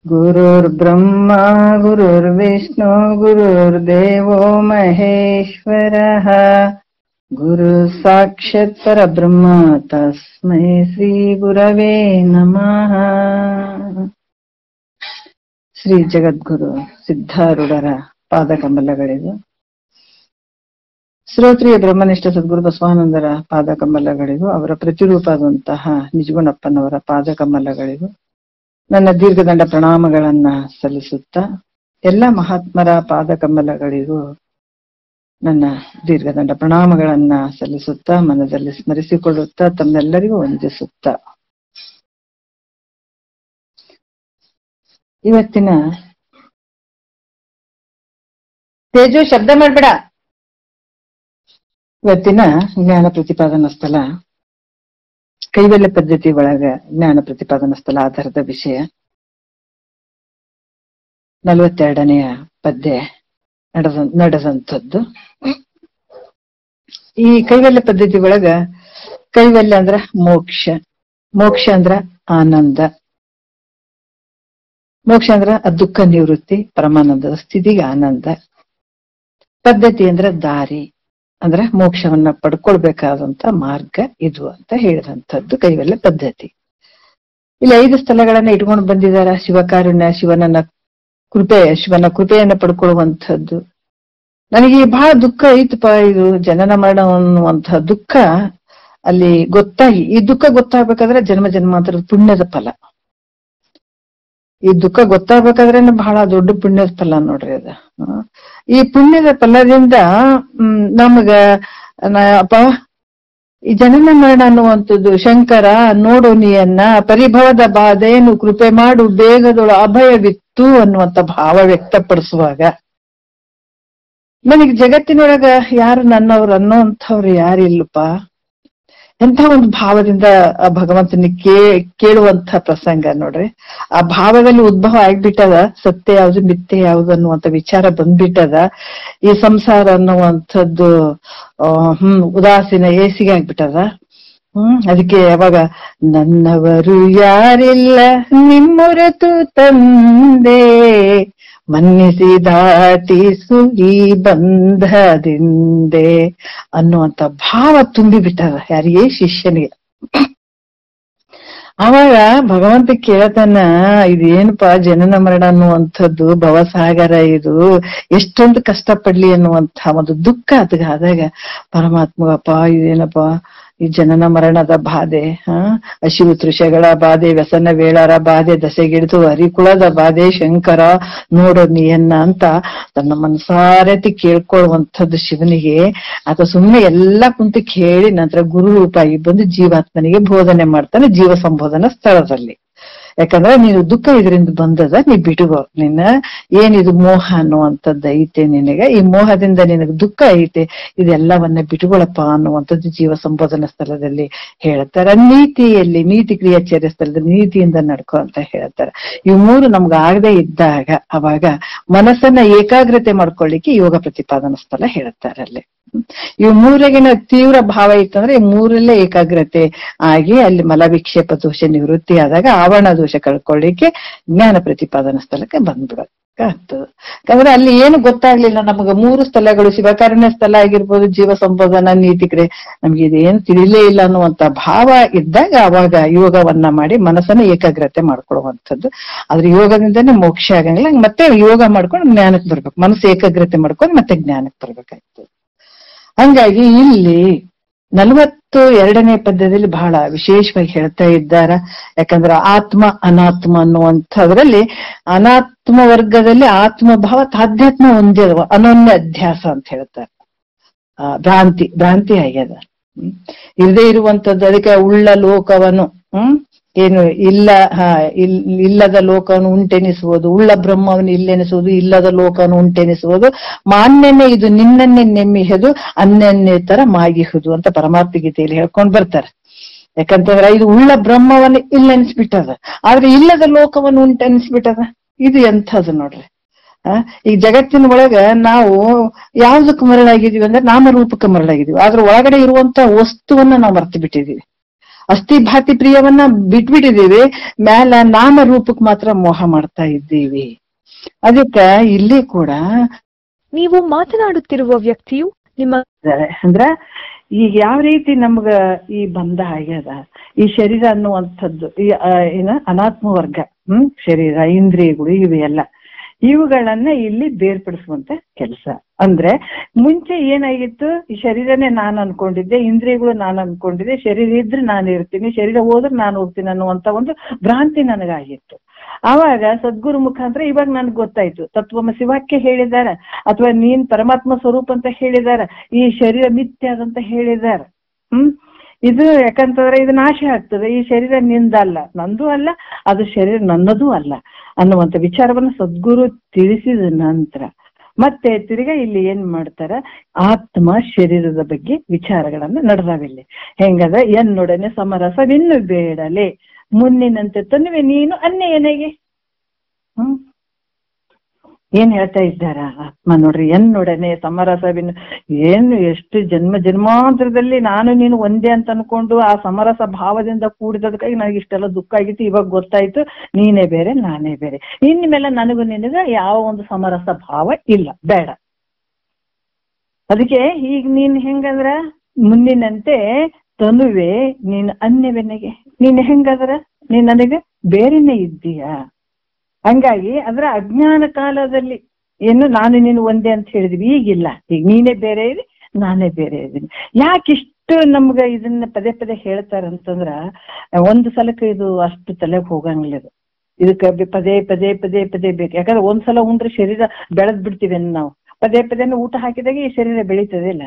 ಗುರುರ್ಬ್ರಹ್ಮ ಗುರುರ್ವಿಷ್ಣು ಗುರುರ್ದೇವೋ ಮಹೇಶ್ವರಃ ಗುರು ಸಾಕ್ಷಾತ್ ಪರಬ್ರಹ್ಮ ತಸ್ಮೈ ಶ್ರೀ ಗುರವೇ ನಮಃ. ಶ್ರೀ ಜಗದ್ಗುರು ಸಿದ್ಧಾರೂಢರ ಪಾದಕಮಲಗಳಿಗೂ, ಶ್ರೋತ್ರಿಯ ಬ್ರಹ್ಮನಿಷ್ಠ ಸದ್ಗುರು ಬಸವಾನಂದರ ಪಾದಕಮಲಗಳಿಗೂ, ಅವರ ಪ್ರತಿರೂಪದಂತಹ ನಿಜಗುಣಪ್ಪನವರ ಪಾದಕಮಲಗಳಿಗೂ ನನ್ನ ದೀರ್ಘದಂಡ ಪ್ರಣಾಮಗಳನ್ನ ಸಲ್ಲಿಸುತ್ತಾ, ಎಲ್ಲ ಮಹಾತ್ಮರ ಪಾದಕಮಲಗಳಿಗೂ ನನ್ನ ದೀರ್ಘದಂಡ ಪ್ರಣಾಮಗಳನ್ನ ಸಲ್ಲಿಸುತ್ತಾ, ಮನದಲ್ಲಿ ಸ್ಮರಿಸಿಕೊಳ್ಳುತ್ತಾ, ತಮ್ಮೆಲ್ಲರಿಗೂ ವಂದಿಸುತ್ತಾ, ಇವತ್ತಿನ ತೇಜು ಶಬ್ದ ಮಾಡ್ಬೇಡ. ಇವತ್ತಿನ ಜ್ಞಾನ ಪ್ರತಿಪಾದನಾ ಸ್ಥಳ ಕೈವಲ್ಯ ಪದ್ಧತಿ ಒಳಗ ಜ್ಞಾನ ಪ್ರತಿಪಾದನಾ ಸ್ಥಳ ಆಧಾರದ ವಿಷಯ 42ನೆಯ ಪದ್ಯ ನಡೆದಂಥದ್ದು. ಈ ಕೈವಲ್ಯ ಪದ್ಧತಿ ಒಳಗ ಕೈವಲ್ಯ ಅಂದ್ರ ಮೋಕ್ಷ, ಮೋಕ್ಷ ಅಂದ್ರ ಆನಂದ, ಮೋಕ್ಷ ಅಂದ್ರ ದುಃಖ ನಿವೃತ್ತಿ, ಪರಮಾನಂದದ ಸ್ಥಿತಿಗೆ ಆನಂದ. ಪದ್ಧತಿ ಅಂದ್ರ ದಾರಿ, ಅಂದ್ರೆ ಮೋಕ್ಷವನ್ನ ಪಡ್ಕೊಳ್ಬೇಕಾದಂತ ಮಾರ್ಗ ಇದು ಅಂತ ಹೇಳಿದಂಥದ್ದು ಕೈವಲ್ಯ ಪದ್ಧತಿ. ಇಲ್ಲಿ 5 ಸ್ಥಳಗಳನ್ನ ಇಟ್ಕೊಂಡು ಬಂದಿದಾರ. ಶಿವಕಾರುಣ್ಯ, ಶಿವನ ಕೃಪೆಯನ್ನ ಪಡ್ಕೊಳ್ಳುವಂಥದ್ದು. ನನಗೆ ಬಹಳ ದುಃಖ ಐತಪ್ಪ, ಇದು ಜನನ ಮರಣ ಅನ್ನುವಂತಹ ದುಃಖ ಅಲ್ಲಿ ಗೊತ್ತಾಗಿ, ಈ ದುಃಖ ಗೊತ್ತಾಗ್ಬೇಕಾದ್ರೆ ಜನ್ಮ ಜನ್ಮಾಂತರದ ಪುಣ್ಯದ ಫಲ. ಈ ದುಃಖ ಗೊತ್ತಾಗ್ಬೇಕಾದ್ರೆ ಬಹಳ ದೊಡ್ಡ ಪುಣ್ಯದ ಫಲ ನೋಡ್ರಿ ಅದ. ಈ ಪುಣ್ಯದ ಫಲದಿಂದ ನಮಗ ಅಪ್ಪ ಈ ಜನನ ಮರಣ ಅನ್ನುವಂಥದ್ದು, ಶಂಕರ ನೋಡು ನೀಯನ್ನ ಪರಿಭವದ ಬಾಧೆಯನ್ನು ಕೃಪೆ ಮಾಡು ಬೇಗದೊಳ ಅಭಯವಿತ್ತು ಅನ್ನುವಂಥ ಭಾವ ವ್ಯಕ್ತಪಡಿಸುವಾಗ, ನನಗೆ ಜಗತ್ತಿನೊಳಗ ಯಾರು ನನ್ನವ್ರು ಅನ್ನೋಂಥವ್ರು ಯಾರಿಲ್ಲಪ್ಪ, ಎಂಥ ಒಂದು ಭಾವದಿಂದ ಆ ಭಗವಂತನ ಕೇಳುವಂತ ಪ್ರಸಂಗ ನೋಡ್ರಿ. ಆ ಭಾವದಲ್ಲಿ ಉದ್ಭವ ಆಗ್ಬಿಟ್ಟದ ಸತ್ಯ ಯಾವ್ದು ಮಿಥ್ಯೆ ಯಾವ್ದು ಅನ್ನುವಂಥ ವಿಚಾರ ಬಂದ್ಬಿಟ್ಟದ. ಈ ಸಂಸಾರ ಅನ್ನುವಂಥದ್ದು ಉದಾಸೀನ ಏಸಿಗೆ ಆಗ್ಬಿಟ್ಟದ. ಅದಕ್ಕೆ ಯಾವಾಗ ನನ್ನವರು ಯಾರಿಲ್ಲ ನಿಮ್ಮೊರತು ತಂದೆ ಮನ್ನಿಸಿ ದಾಟಿಸು ಈ ಬಂಧದಿಂದೆ ಅನ್ನುವಂತ ಭಾವ ತುಂಬಿ ಬಿಟ್ಟದ ಯಾರಿಗೆ? ಶಿಷ್ಯನಿಗೆ. ಅವಾಗ ಭಗವಂತ ಕೇಳತನ, ಇದೇನಪ್ಪಾ ಜನನ ಮರಣ ಅನ್ನುವಂಥದ್ದು ಭವಸಾಗರ, ಇದು ಎಷ್ಟೊಂದು ಕಷ್ಟಪಡ್ಲಿ ಅನ್ನುವಂಥ ಒಂದು ದುಃಖ ಅದಗಾದಾಗ ಪರಮಾತ್ಮಗಪ್ಪ ಇದೇನಪ್ಪಾ ಈ ಜನನ ಮರಣದ ಬಾಧೆ, ಹಸಿವು ತೃಷಗಳ ಬಾಧೆ, ವ್ಯಸನ ವೇಳರ ಬಾಧೆ, ದಸೆಗಿಡಿದು ಹರಿಕುಳದ ಬಾಧೆ, ಶಂಕರ ನೋಡೋ ನೀಯನ್ನ ಅಂತ ತನ್ನ ಮನಸಾರತಿ ಕೇಳ್ಕೊಳ್ಳುವಂಥದ್ದು ಶಿವನಿಗೆ. ಆತ ಸುಮ್ಮನೆ ಎಲ್ಲಾ ಕುಂತು ಕೇಳಿ ನಂತರ ಗುರು ರೂಪಾಗಿ ಬಂದು ಜೀವಾತ್ಮನಿಗೆ ಬೋಧನೆ ಮಾಡ್ತಾನೆ ಜೀವ ಸಂಬೋಧನಾ ಸ್ಥಳದಲ್ಲಿ. ಯಾಕಂದ್ರೆ ನೀನು ದುಃಖ ಇದರಿಂದ ಬಂದದ, ನೀ ಬಿಡುಗೋ, ನಿನ್ನ ಏನಿದು ಮೋಹ ಅನ್ನುವಂಥದ್ದು ಐತೆ ನಿನಗೆ, ಈ ಮೋಹದಿಂದ ನಿನಗೆ ದುಃಖ ಐತೆ, ಇದೆಲ್ಲವನ್ನ ಬಿಡುಗೊಳಪ್ಪ ಅನ್ನುವಂಥದ್ದು ಜೀವ ಸಂಬೋಧನಾ ಸ್ಥಳದಲ್ಲಿ ಹೇಳ್ತಾರ. ನೀತಿಯಲ್ಲಿ ನೀತಿ ಕ್ರಿಯಾಚಾರ್ಯ ಸ್ಥಳದಲ್ಲಿ ನೀತಿಯಿಂದ ನಡ್ಕೊ ಅಂತ ಹೇಳ್ತಾರ. ಇವು 3 ನಮ್ಗೆ ಆಗದೆ ಇದ್ದಾಗ ಅವಾಗ ಮನಸ್ಸನ್ನ ಏಕಾಗ್ರತೆ ಮಾಡ್ಕೊಳ್ಳಿಕ್ಕೆ ಯೋಗ ಪ್ರತಿಪಾದನಾ ಸ್ಥಳ ಹೇಳ್ತಾರೆ. ಅಲ್ಲಿ ಇವು 3ಗಿನ ತೀವ್ರ ಭಾವ ಇತ್ತಂದ್ರೆ ಈ 3ರಲ್ಲೇ ಏಕಾಗ್ರತೆ ಆಗಿ ಅಲ್ಲಿ ಮಲವಿಕ್ಷೇಪ ದೋಷ ನಿವೃತ್ತಿ ಆದಾಗ ಆವರಣ ದೋಷ ಕಳ್ಕೊಳ್ಳಿಕ್ಕೆ ಜ್ಞಾನ ಪ್ರತಿಪಾದನಾ ಸ್ಥಳಕ್ಕೆ ಬಂದ್ಬಿಡಕ್ಕಾಗ್ತದೆ. ಯಾಕಂದ್ರೆ ಅಲ್ಲಿ ಏನು ಗೊತ್ತಾಗ್ಲಿಲ್ಲ ನಮಗ. 3 ಸ್ಥಳಗಳು ಶಿವಕಾರುಣ್ಯ ಸ್ಥಳ ಆಗಿರ್ಬೋದು, ಜೀವ ಸಂಬೋಧನಾ ನೀತಿ ಕ್ರಿಯೆ, ನಮ್ಗೆ ಇದೇನು ತಿಳಿಲೇ ಇಲ್ಲ ಅನ್ನುವಂತ ಭಾವ ಇದ್ದಾಗ ಅವಾಗ ಯೋಗವನ್ನ ಮಾಡಿ ಮನಸ್ಸನ್ನ ಏಕಾಗ್ರತೆ ಮಾಡ್ಕೊಳ್ಳುವಂಥದ್ದು. ಆದ್ರೆ ಯೋಗದಿಂದನೇ ಮೋಕ್ಷ ಆಗಂಗಿಲ್ಲ. ಮತ್ತೆ ಯೋಗ ಮಾಡ್ಕೊಂಡು ಜ್ಞಾನಕ್ಕೆ ಬರ್ಬೇಕು, ಮನಸ್ಸು ಏಕಾಗ್ರತೆ ಮಾಡ್ಕೊಂಡು ಮತ್ತೆ ಜ್ಞಾನಕ್ಕೆ ಬರ್ಬೇಕಾಗ್ತದೆ. ಹಂಗಾಗಿ ಇಲ್ಲಿ 42ನೇ ಪದ್ಯದಲ್ಲಿ ಬಹಳ ವಿಶೇಷವಾಗಿ ಹೇಳ್ತಾ ಇದ್ದಾರ. ಯಾಕಂದ್ರೆ ಆತ್ಮ ಅನಾತ್ಮ ಅನ್ನುವಂಥದ್ರಲ್ಲಿ ಅನಾತ್ಮ ವರ್ಗದಲ್ಲಿ ಆತ್ಮಭಾವ ತಾಧ್ಯಾತ್ಮ ಒಂದೇ ಅನನ್ಯ ಅಧ್ಯಾಸ ಅಂತ ಹೇಳ್ತಾರೆ. ಭ್ರಾಂತಿ ಆಗ್ಯದ, ಇಲ್ಲದೆ ಇರುವಂತದ್ದು. ಅದಕ್ಕೆ ಉಳ್ಳ ಲೋಕವನ್ನು ಏನು ಇಲ್ಲದ ಲೋಕವನ್ನು ಉಂಟೆನಿಸುವುದು, ಉಳ್ಳ ಬ್ರಹ್ಮವನ್ನು ಇಲ್ಲೆನಿಸುವುದು, ಇಲ್ಲದ ಲೋಕವನ್ನು ಉಂಟೆನಿಸುವುದು, ಮಾನ್ಯನೇ ಇದು ನಿನ್ನನ್ನೇ ನೆಮ್ಮಿಹುದು ಅನ್ಯನ್ನೇತರ ಮಾಗಿಹುದು ಅಂತ ಪರಮಾತ್ಮ ಗೀತೆಯಲ್ಲಿ ಹೇಳ್ಕೊಂಡ್ ಬರ್ತಾರೆ. ಯಾಕಂತಂದ್ರೆ ಇದು ಉಳ್ಳ ಬ್ರಹ್ಮವನ್ನು ಇಲ್ಲೆನಿಸ್ಬಿಟ್ಟದ, ಆದ್ರೆ ಇಲ್ಲದ ಲೋಕವನ್ನು ಉಂಟೆನಿಸ್ಬಿಟ್ಟದ. ಇದು ಎಂಥದ್ದು ನೋಡ್ರಿ. ಈ ಜಗತ್ತಿನ ಒಳಗ ನಾವು ಯಾವ್ದಕ್ಕೆ ಮರಳಾಗಿದೀವಿ ಅಂದ್ರೆ ನಾಮರೂಪಕ್ಕೆ ಮರಳಾಗಿದೀವಿ. ಆದ್ರೆ ಒಳಗಡೆ ಇರುವಂತ ವಸ್ತುವನ್ನ ನಾವು ಮರ್ತು ಬಿಟ್ಟಿದೀವಿ. ಅಸ್ಥಿಭಾತಿ ಪ್ರಿಯವನ್ನ ಬಿಟ್ಬಿಟ್ಟಿದೀವಿ, ಮ್ಯಾಲ ನಾಮ ರೂಪಕ್ ಮಾತ್ರ ಮೋಹ ಮಾಡ್ತಾ ಇದ್ದೀವಿ. ಅದಕ್ಕ ಇಲ್ಲಿ ಕೂಡ ನೀವು ಮಾತನಾಡುತ್ತಿರುವ ವ್ಯಕ್ತಿಯು ನಿಮ್ಮ ಅಂದ್ರ ಈಗ ಯಾವ ರೀತಿ ನಮ್ಗ ಈ ಬಂಧ ಆಗ್ಯದ, ಈ ಶರೀರ ಅನ್ನುವಂಥದ್ದು ಈ ಅನಾತ್ಮ ವರ್ಗ, ಶರೀರ ಇಂದ್ರಿಯಗಳು ಇವೆಲ್ಲ ಇವುಗಳನ್ನ ಇಲ್ಲಿ ಬೇರ್ಪಡಿಸುವಂತ ಕೆಲಸ. ಅಂದ್ರೆ ಮುಂಚೆ ಏನಾಗಿತ್ತು, ಈ ಶರೀರನೇ ನಾನು ಅನ್ಕೊಂಡಿದ್ದೆ, ಇಂದ್ರಿಯಗಳು ನಾನು ಅನ್ಕೊಂಡಿದ್ದೆ, ಶರೀರ ಇದ್ರೆ ನಾನು ಇರ್ತೀನಿ, ಶರೀರ ಹೋದ್ರೆ ನಾನು ಹೋಗ್ತೀನಿ ಅನ್ನುವಂತ ಒಂದು ಭ್ರಾಂತಿ ನನಗಾಗಿತ್ತು. ಆವಾಗ ಸದ್ಗುರು ಮುಖಾಂತರ ಇವಾಗ ನನ್ಗೆ ಗೊತ್ತಾಯ್ತು, ತತ್ವಮಸಿ ವಾಕ್ಯ ಹೇಳಿದಾರ ಅಥವಾ ನೀನ್ ಪರಮಾತ್ಮ ಸ್ವರೂಪ ಅಂತ ಹೇಳಿದಾರ, ಈ ಶರೀರ ಮಿಥ್ಯ ಅದಂತ ಹೇಳಿದಾರ. ಇದು ಯಾಕಂತಂದ್ರೆ ಇದು ನಾಶ ಆಗ್ತದೆ, ಈ ಶರೀರ ನಿಂದಲ್ಲ, ನಂದು ಅಲ್ಲ, ಅದು ಶರೀರ ನನ್ನದೂ ಅಲ್ಲ ಅನ್ನುವಂತ ವಿಚಾರವನ್ನ ಸದ್ಗುರು ತಿಳಿಸಿದ ನಂತರ ಮತ್ತೆ ತಿರ್ಗಾ ಇಲ್ಲಿ ಏನ್ ಮಾಡ್ತಾರ, ಆತ್ಮ ಶರೀರದ ಬಗ್ಗೆ ವಿಚಾರಗಳನ್ನ ನಡೆದಾವಿಲ್ಲಿ. ಹೆಂಗದ, ಎನ್ನೊಡನೆ ಸಮರಸವಿನ್ನು ಬೇಡಲೆ, ಮುನ್ನಿನಂತೆ ತನ್ನುವೆ ನೀನು ಅನ್ಯಯನೆಗೆ. ಏನ್ ಹೇಳ್ತಾ ಇದ್ದಾರ ಆತ್ಮ ನೋಡ್ರಿ, ಎನ್ನೊಡನೆ ಸಮರಸವಿನ್ನು. ಏನು ಎಷ್ಟು ಜನ್ಮ ಜನ್ಮಾಂತರದಲ್ಲಿ ನಾನು ನೀನು ಒಂದೇ ಅಂತ ಅನ್ಕೊಂಡು ಆ ಸಮರಸ ಭಾವದಿಂದ ಕೂಡಿದದಕ್ಕಾಗಿ ನನಗೆ ಇಷ್ಟೆಲ್ಲ ದುಃಖ ಆಗಿತ್ತು, ಇವಾಗ ಗೊತ್ತಾಯ್ತು ನೀನೇ ಬೇರೆ ನಾನೇ ಬೇರೆ, ಇನ್ಮೇಲೆ ನನಗೂ ನಿನಗ ಯಾವ ಒಂದು ಸಮರಸ ಭಾವ ಇಲ್ಲ, ಬೇಡ. ಅದಕ್ಕೆ ಈಗ ನೀನ್ ಹೆಂಗಂದ್ರ ಮುಂದಿನಂತೆ ತನುವೆ ನೀನು ಅನ್ಯವೆನಗೆ, ನೀನ್ ಹೆಂಗದ್ರ ನೀನ್ ನನಗೆ ಬೇರೆನೆ ಇದ್ದೀಯಾ. ಹಂಗಾಗಿ ಅದ್ರ ಅಜ್ಞಾನ ಕಾಲದಲ್ಲಿ ಏನು ನಾನು ನೀನು ಒಂದೇ ಅಂತ ಹೇಳಿದ್ವಿ, ಈಗಿಲ್ಲ, ಈಗ ನೀನೇ ಬೇರೆ ಇದೆ ನಾನೇ ಬೇರೆ ಇದ್ದೀನಿ. ಯಾಕಿಷ್ಟು ನಮ್ಗ ಇದನ್ನ ಪದೇ ಪದೇ ಹೇಳ್ತಾರಂತಂದ್ರ ಒಂದು ಸಲಕ್ಕೆ ಇದು ಅಷ್ಟು ತಲೆಗೆ ಹೋಗಂಗಿಲ್ಲ. ಇದಕ್ಕೆ ಪದೇ ಪದೇ ಪದೇ ಪದೇ ಬೇಕು. ಯಾಕಂದ್ರೆ ಒಂದ್ಸಲ ಉಂಡ್ರೆ ಶರೀರ ಬೆಳೆದ್ ಬಿಡ್ತೀವಿ ನಾವು, ಪದೇ ಪದೇ ಊಟ ಹಾಕಿದಾಗ ಈ ಶರೀರ ಬೆಳೀತದೆ ಇಲ್ಲ.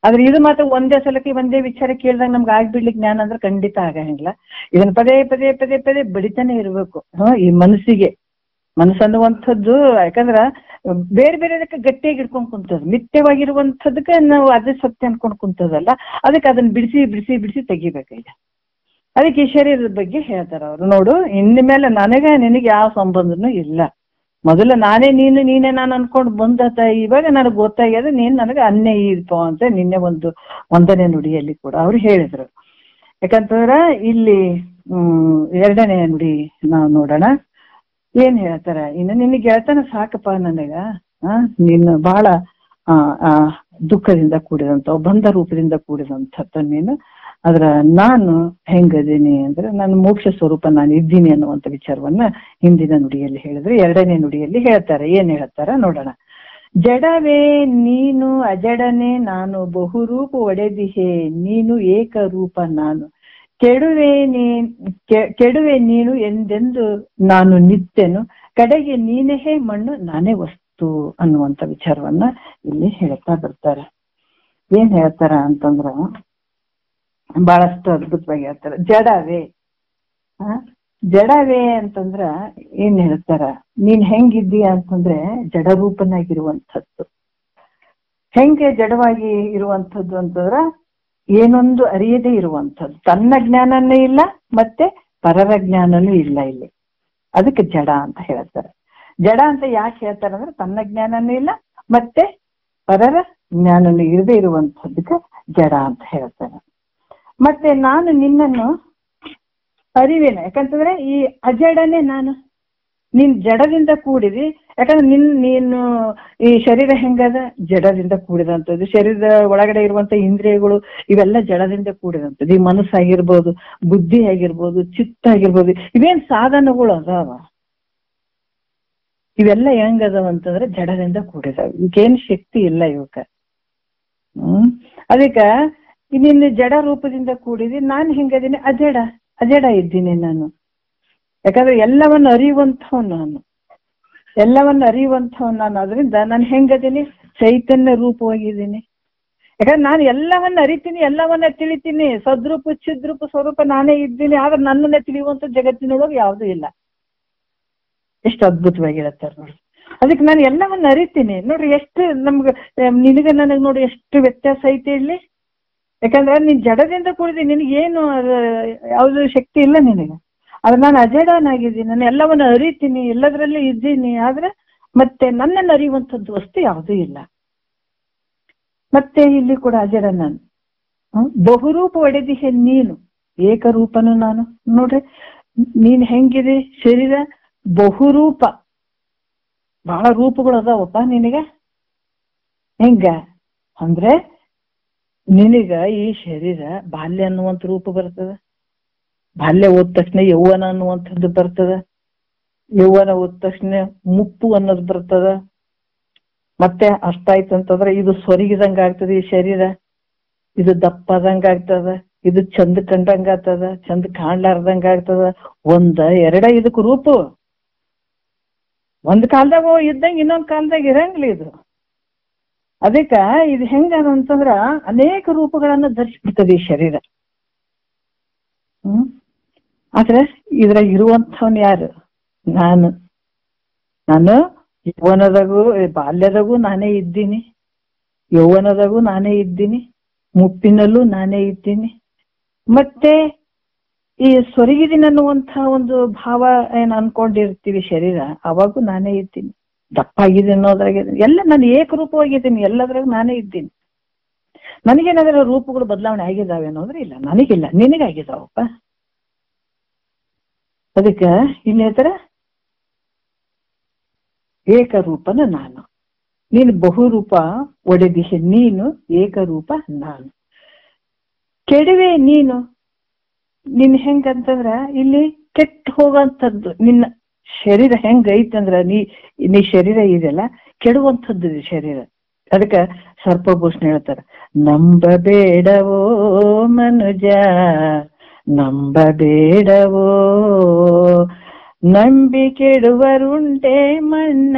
ಆದ್ರೆ ಇದು ಮಾತ್ರ ಒಂದೇ ಸಲಕ್ಕೆ ಒಂದೇ ವಿಚಾರ ಕೇಳಿದಾಗ ನಮ್ಗೆ ಆಗ್ಬಿಡ್ಲಿಕ್ಕೆ ಜ್ಞಾನ ಅಂದ್ರೆ ಖಂಡಿತ ಆಗಂಗಿಲ್ಲ. ಇದನ್ನ ಪದೇ ಪದೇ ಪದೇ ಪದೇ ಬಡಿತಾನೆ ಇರ್ಬೇಕು. ಈ ಮನಸ್ಸನ್ನುವಂಥದ್ದು ಯಾಕಂದ್ರ ಬೇರೆ ಬೇರೆದಕ್ಕೆ ಗಟ್ಟಿಯಾಗಿ ಇಟ್ಕೊಂಡ್ ಕುಂತದ, ಮಿಥ್ಯವಾಗಿರುವಂಥದಕ್ಕೆ ನಾವು ಅದೇ ಸತ್ಯ ಅನ್ಕೊಂಡ್ ಕುಂತದಲ್ಲ, ಅದಕ್ಕೆ ಅದನ್ನ ಬಿಡಿಸಿ ಬಿಡಿಸಿ ಬಿಡಿಸಿ ತೆಗಿಬೇಕೀಗ. ಅದಕ್ಕೆ ಈ ಶರೀರದ ಬಗ್ಗೆ ಹೇಳ್ತಾರ ಅವ್ರು, ನೋಡು ಇನ್ನು ಮೇಲೆ ನನಗೆ ನಿನಗೆ ಯಾವ ಸಂಬಂಧನೂ ಇಲ್ಲ. ಮೊದಲು ನಾನೇ ನೀನು ನೀನೇ ನಾನು ಅನ್ಕೊಂಡು ಬಂದತ, ಇವಾಗ ನನಗೆ ಗೊತ್ತಾಗ್ಯದ ನೀನ್ ನನಗೆ ಅನ್ಯ ಇರ್ಪ ಅಂತ ನಿನ್ನೆ ಒಂದನೇ ನುಡಿಯಲ್ಲಿ ಕೂಡ ಅವ್ರು ಹೇಳಿದ್ರು. ಯಾಕಂತಂದ್ರ ಇಲ್ಲಿ 2ನೇ ನುಡಿ ನಾವು ನೋಡೋಣ ಏನ್ ಹೇಳ್ತಾರ. ಇನ್ನು ನಿನಗೆ ಗೆಳತನ ಸಾಕಪ್ಪ ನನಗ, ನೀನು ಬಹಳ ದುಃಖದಿಂದ ಕೂಡಿದಂತ ಬಂಧ ರೂಪದಿಂದ ಕೂಡಿದಂತ ನೀನು, ಅದ್ರ ನಾನು ಹೆಂಗದೀನಿ ಅಂದ್ರೆ ನಾನು ಮೋಕ್ಷ ಸ್ವರೂಪ ನಾನು ಇದ್ದೀನಿ ಅನ್ನುವಂಥ ವಿಚಾರವನ್ನ ಹಿಂದಿನ ನುಡಿಯಲ್ಲಿ ಹೇಳಿದ್ರೆ 2ನೇ ನುಡಿಯಲ್ಲಿ ಹೇಳ್ತಾರೆ. ಏನ್ ಹೇಳ್ತಾರ ನೋಡೋಣ. ಜಡವೇ ನೀನು ಅಜಡನೆ ನಾನು ಬಹುರೂಪ ಒಡೆದಿಹೆ ನೀನು ಏಕರೂಪ ನಾನು, ಕೆಡುವೆ ನೀನು ಎಂದೆಂದು ನಾನು ನಿತ್ಯನು, ಕಡೆಗೆ ನೀನೇ ಮಣ್ಣು ನಾನೇ ವಸ್ತು ಅನ್ನುವಂಥ ವಿಚಾರವನ್ನ ಇಲ್ಲಿ ಹೇಳ್ತಾ ಬರ್ತಾರೆ. ಏನ್ ಹೇಳ್ತಾರ ಅಂತಂದ್ರ ಬಹಳಷ್ಟು ಅದ್ಭುತವಾಗಿ ಹೇಳ್ತಾರ. ಜಡವೇ ಅಂತಂದ್ರ ಏನ್ ಹೇಳ್ತಾರ, ನೀನ್ ಹೆಂಗಿದ್ದೀಯ ಅಂತಂದ್ರೆ ಜಡರೂಪನಾಗಿರುವಂಥದ್ದು. ಹೆಂಗೆ ಜಡವಾಗಿ ಇರುವಂಥದ್ದು ಅಂತಂದ್ರ ಏನೊಂದು ಅರಿಯದೇ ಇರುವಂಥದ್ದು, ತನ್ನ ಜ್ಞಾನನೂ ಇಲ್ಲ ಮತ್ತೆ ಪರರ ಜ್ಞಾನನೂ ಇಲ್ಲ ಇಲ್ಲಿ, ಅದಕ್ಕೆ ಜಡ ಅಂತ ಹೇಳ್ತಾರೆ. ಜಡ ಅಂತ ಯಾಕೆ ಹೇಳ್ತಾರೆ ಅಂದ್ರೆ ತನ್ನ ಜ್ಞಾನನೂ ಇಲ್ಲ ಮತ್ತೆ ಪರರ ಜ್ಞಾನನೂ ಇರದೇ ಇರುವಂಥದ್ದಕ್ಕೆ ಜಡ ಅಂತ ಹೇಳ್ತಾರೆ. ಮತ್ತೆ ನಾನು ನಿನ್ನನ್ನು ಅರಿವೇನ, ಯಾಕಂತಂದ್ರೆ ಈ ಅಜಡನೆ ನಾನು, ನೀನ್ ಜಡದಿಂದ ಕೂಡಿದಿ. ಯಾಕಂದ್ರೆ ನೀನು ಈ ಶರೀರ ಹೆಂಗದ ಜಡದಿಂದ ಕೂಡಿದಂಥದ್ದು, ಶರೀರದ ಒಳಗಡೆ ಇರುವಂತ ಇಂದ್ರಿಯಗಳು ಇವೆಲ್ಲ ಜಡದಿಂದ ಕೂಡಿದಂಥದ್ದು. ಈ ಮನಸ್ಸಾಗಿರ್ಬೋದು, ಬುದ್ಧಿ ಆಗಿರ್ಬೋದು, ಚಿತ್ತ ಆಗಿರ್ಬೋದು, ಇವೇನ್ ಸಾಧನಗಳು ಅದಾವ, ಇವೆಲ್ಲ ಹೆಂಗದಾವ ಅಂತಂದ್ರೆ ಜಡದಿಂದ ಕೂಡಿದಾವ, ಇವಕ್ಕೇನು ಶಕ್ತಿ ಇಲ್ಲ ಇವಕ್ಕ. ಅದಕ್ಕ ನಿನ್ನ ಜಡ ರೂಪದಿಂದ ಕೂಡಿದಿ, ನಾನು ಹೆಂಗದೀನಿ ಅಜಡ ಇದ್ದೀನಿ ನಾನು. ಯಾಕಂದ್ರೆ ಎಲ್ಲವನ್ನು ಅರಿಯುವಂಥವ್ ನಾನು, ಅದರಿಂದ ನಾನು ಹೆಂಗದೀನಿ ಚೈತನ್ಯ ರೂಪವಾಗಿದ್ದೀನಿ. ಯಾಕಂದ್ರೆ ನಾನು ಎಲ್ಲವನ್ನ ಅರಿತೀನಿ, ಎಲ್ಲವನ್ನ ತಿಳಿತೀನಿ, ಸದ್ರೂಪ ಚಿದ್ರೂಪ ಸ್ವರೂಪ ನಾನೇ ಇದ್ದೀನಿ. ಆದ್ರೆ ನನ್ನನ್ನೇ ತಿಳಿಯುವಂತ ಜಗತ್ತಿನೊಳಗೆ ಯಾವುದೂ ಇಲ್ಲ. ಎಷ್ಟು ಅದ್ಭುತವಾಗಿ ಹೇಳ್ತಾರೆ ನೋಡಿ. ಅದಕ್ಕೆ ನಾನು ಎಲ್ಲವನ್ನ ಅರಿತೀನಿ ನೋಡ್ರಿ. ಎಷ್ಟು ನಮ್ಗೆ ನಿನಗೆ ನನಗೆ ನೋಡಿ ಎಷ್ಟು ವ್ಯತ್ಯಾಸ ಐತೆ ಇಲ್ಲಿ. ಯಾಕಂದ್ರೆ ನೀನ್ ಜಡದಿಂದ ಕೂಡಿದಿ, ನಿನಗೇನು ಯಾವ್ದು ಶಕ್ತಿ ಇಲ್ಲ ನಿನಗೆ. ಆದ್ರೆ ನಾನು ಅಜಡನಾಗಿದ್ದೀನಿ, ನಾನು ಎಲ್ಲವನ್ನ ಅರಿತೀನಿ, ಎಲ್ಲದರಲ್ಲೂ ಇದ್ದೀನಿ. ಆದ್ರೆ ಮತ್ತೆ ನನ್ನನ್ನು ಅರಿಯುವಂಥದ್ದು ವಸ್ತು ಯಾವುದೂ ಇಲ್ಲ. ಮತ್ತೆ ಇಲ್ಲಿ ಕೂಡ ಅಜಡ ನಾನು. ಬಹುರೂಪ ಒಡೆದಿಹೆ ನೀನು, ಏಕರೂಪನು ನಾನು. ನೋಡ್ರಿ ನೀನ್ ಹೆಂಗಿದೆ ಶರೀರ ಬಹುರೂಪ, ಬಹಳ ರೂಪಗಳು ಅದಾವಪ್ಪ ನಿನಗೆ. ಹೆಂಗ ಅಂದ್ರೆ ನಿನಗ ಈ ಶರೀರ ಬಾಲ್ಯ ಅನ್ನುವಂಥ ರೂಪ ಬರ್ತದ, ಬಾಲ್ಯ ಹೋದ ತಕ್ಷಣ ಯೌವನ ಅನ್ನುವಂಥದ್ದು ಬರ್ತದ, ಯೌವನ ಹೋದ ತಕ್ಷಣ ಮುಪ್ಪು ಅನ್ನೋದು ಬರ್ತದ. ಮತ್ತೆ ಅಷ್ಟಾಯ್ತು ಅಂತಂದ್ರೆ ಇದು ಸೊರಗಿದಂಗ ಆಗ್ತದೆ ಈ ಶರೀರ, ಇದು ದಪ್ಪದಂಗ ಆಗ್ತದ, ಇದು ಚಂದ ಕಂಡಂಗ ಆಗ್ತದ, ಚಂದ ಕಾಣ್ಲಾರ್ದಂಗ ಆಗ್ತದ. ಎರಡ ಇದಕ್ ರೂಪ. ಒಂದ್ ಕಾಲದಾಗ ಇದ್ದಂಗ ಇನ್ನೊಂದ್ ಕಾಲದಾಗ ಇರಂಗಿಲ್ಲ ಇದು. ಅದಕ್ಕ ಇದು ಹೆಂಗ ಅಂತಂದ್ರ ಅನೇಕ ರೂಪಗಳನ್ನ ಧರಿಸ್ಬಿಡ್ತದೆ ಈ ಶರೀರ. ಆದ್ರೆ ಇದ್ರಾಗ ಇರುವಂಥವನ್ ಯಾರು? ನಾನು ಯೌವನದಾಗೂ ಬಾಲ್ಯದಾಗೂ ನಾನೇ ಇದ್ದೀನಿ, ಯೌವನದಾಗೂ ನಾನೇ ಇದ್ದೀನಿ, ಮುಪ್ಪಿನಲ್ಲೂ ನಾನೇ ಇದ್ದೀನಿ. ಮತ್ತೆ ಈ ಸೊರಗಿದಿನ ಅನ್ನುವಂಥ ಒಂದು ಭಾವ ಏನ್ ಅನ್ಕೊಂಡಿರ್ತೀವಿ ಶರೀರ, ಅವಾಗೂ ನಾನೇ ಇದ್ದೀನಿ. ದಪ್ಪಾಗಿದ್ದೀನಿ ಅನ್ನೋದ್ರಾಗ ಎಲ್ಲ ನಾನು ಏಕರೂಪವಾಗಿದ್ದೀನಿ, ಎಲ್ಲದ್ರಾಗ ನಾನೇ ಇದ್ದೀನಿ. ನನಗೇನಾದ್ರೂ ರೂಪಗಳು ಬದಲಾವಣೆ ಆಗಿದ್ದಾವೆ ಅನ್ನೋದ್ರೆ ಇಲ್ಲ, ನನಗಿಲ್ಲ, ನಿನಗಾಗಿದ್ದಾವಪ್ಪ. ಅದಕ್ಕ ಇಲ್ಲಿ ಹೇಳ್ತಾರ ಏಕರೂಪನ ನಾನು, ನೀನು ಬಹುರೂಪ ಒಡೆದಿಹೆ ನೀನು, ಏಕರೂಪ ನಾನು. ಕೆಡವೆ ನೀನು. ನಿನ್ ಹೆಂಗಂತಂದ್ರ ಇಲ್ಲಿ ಕೆಟ್ಟು ಹೋಗುವಂಥದ್ದು ನಿನ್ನ ಶರೀರ ಹೆಂಗೈತಂದ್ರ ನೀ ಶರೀರ ಇದೆಲ್ಲ ಕೆಡುವಂಥದ್ದು ಶರೀರ. ಅದಕ್ಕ ಸರ್ಪಭೂಷಣ ಹೇಳ್ತಾರ, ನಂಬಬೇಡವೋ ಮನುಜ ನಂಬಬೇಡವೋ, ನಂಬಿ ಕೆಡುವರುಂಟೆ ಮಣ್ಣ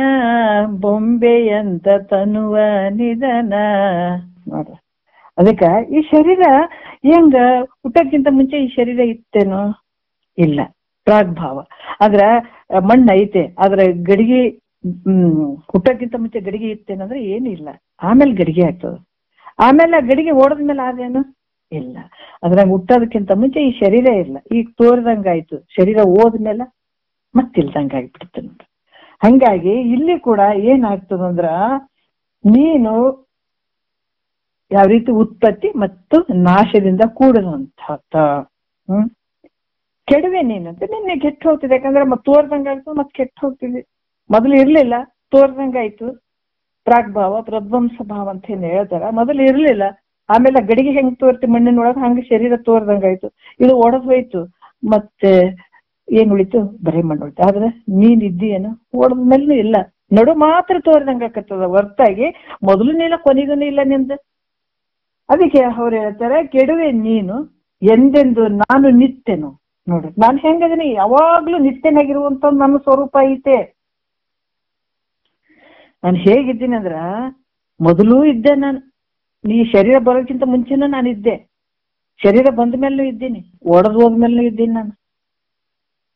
ಬೊಂಬೆಯಂತ ತನುವ ನಿಧನ. ನೋಡ್ರ, ಅದಕ್ಕ ಈ ಶರೀರ ಹೆಂಗ ಹುಟ್ಟಕ್ಕಿಂತ ಮುಂಚೆ ಈ ಶರೀರ ಇತ್ತೇನೋ? ಇಲ್ಲ, ಪ್ರಾಗ್ಭಾವ. ಆದ್ರ ಮಣ್ಣು ಐತೆ, ಆದ್ರ ಗಡಿಗೆ ಹುಟ್ಟಕ್ಕಿಂತ ಮುಂಚೆ ಗಡಿಗೆ ಇತ್ತೇನಂದ್ರೆ ಏನಿಲ್ಲ. ಆಮೇಲೆ ಗಡಿಗೆ ಆಗ್ತದ, ಆಮೇಲೆ ಗಡಿಗೆ ಓಡದ್ಮೇಲೆ ಆದೇನು? ಇಲ್ಲ. ಅದ್ರಾಗ ಹುಟ್ಟೋದಕ್ಕಿಂತ ಮುಂಚೆ ಈ ಶರೀರ ಇಲ್ಲ. ಈಗ ತೋರ್ದಂಗಾಯ್ತು, ಶರೀರ ಹೋದ್ಮೇಲೆ ಮತ್ತಿಲ್ದಂಗ ಆಗ್ಬಿಡ್ತು ನೋಡ್ರಿ. ಹಂಗಾಗಿ ಇಲ್ಲಿ ಕೂಡ ಏನಾಗ್ತದಂದ್ರ ನೀನು ಯಾವ ರೀತಿ ಉತ್ಪತ್ತಿ ಮತ್ತು ನಾಶದಿಂದ ಕೂಡದಂತ ಕೆಡವೆ ನೀನು ಅಂತ ನಿನ್ನೆ ಕೆಟ್ಟು ಹೋಗ್ತಿದೆ. ಯಾಕಂದ್ರೆ ಮತ್ತೆ ತೋರ್ದಂಗಾಯ್ತು, ಮತ್ತೆ ಕೆಟ್ಟು ಹೋಗ್ತಿದೆ. ಮೊದಲು ಇರ್ಲಿಲ್ಲ, ತೋರ್ದಂಗಾಯ್ತು. ಪ್ರಾಗ್ಭಾವ ಪ್ರಧ್ವಂಸ ಭಾವ ಅಂತ ಏನ್ ಹೇಳ್ತಾರ, ಮೊದಲು ಇರ್ಲಿಲ್ಲ, ಆಮೇಲೆ ಗಡಿಗೆ ಹೆಂಗ್ ತೋರ್ತಿ ಮಣ್ಣಿನೊಳಗ ಹಂಗ ಶರೀರ ತೋರ್ದಂಗಾಯ್ತು. ಇದು ಒಡೆದು ಹೋಯ್ತು, ಮತ್ತೆ ಏನ್ ಉಳಿತು? ಬರೀ ಮಣ್ಣು ಉಳಿತು. ಆದ್ರೆ ನೀನ್ ಇದ್ದೀಯೇನು? ಒಡೆದ್ಮೇಲೂ ಇಲ್ಲ, ನಡು ಮಾತ್ರ ತೋರ್ದಂಗ ಆಕತ್ತದ, ಹೊರ್ತಾಗಿ ಮೊದಲು ಇಲ್ಲ ಕೊನೆಗೂ ಇಲ್ಲ ನಿಂದ. ಅದಕ್ಕೆ ಅವ್ರು ಹೇಳ್ತಾರೆ, ಕೆಡುವೆ ನೀನು ಎಂದೆಂದು ನಾನು ನಿತ್ಯನು. ನೋಡ್ರಿ, ನಾನು ಹೆಂಗದೀನಿ, ಯಾವಾಗ್ಲೂ ನಿತ್ಯನಾಗಿರುವಂತ ನನ್ನ ಸ್ವರೂಪ ಐತೆ. ನಾನು ಹೇಗಿದ್ದೀನಿ ಅಂದ್ರ ಮೊದಲೂ ಇದ್ದೆ ನಾನು. ನೀ ಶರೀರ ಬರೋಕ್ಕಿಂತ ಮುಂಚೆನೂ ನಾನಿದ್ದೆ, ಶರೀರ ಬಂದ ಮೇಲೂ ಇದ್ದೀನಿ, ಒಡೆದು ಹೋದ್ಮೇಲೂ ಇದ್ದೀನಿ. ನಾನು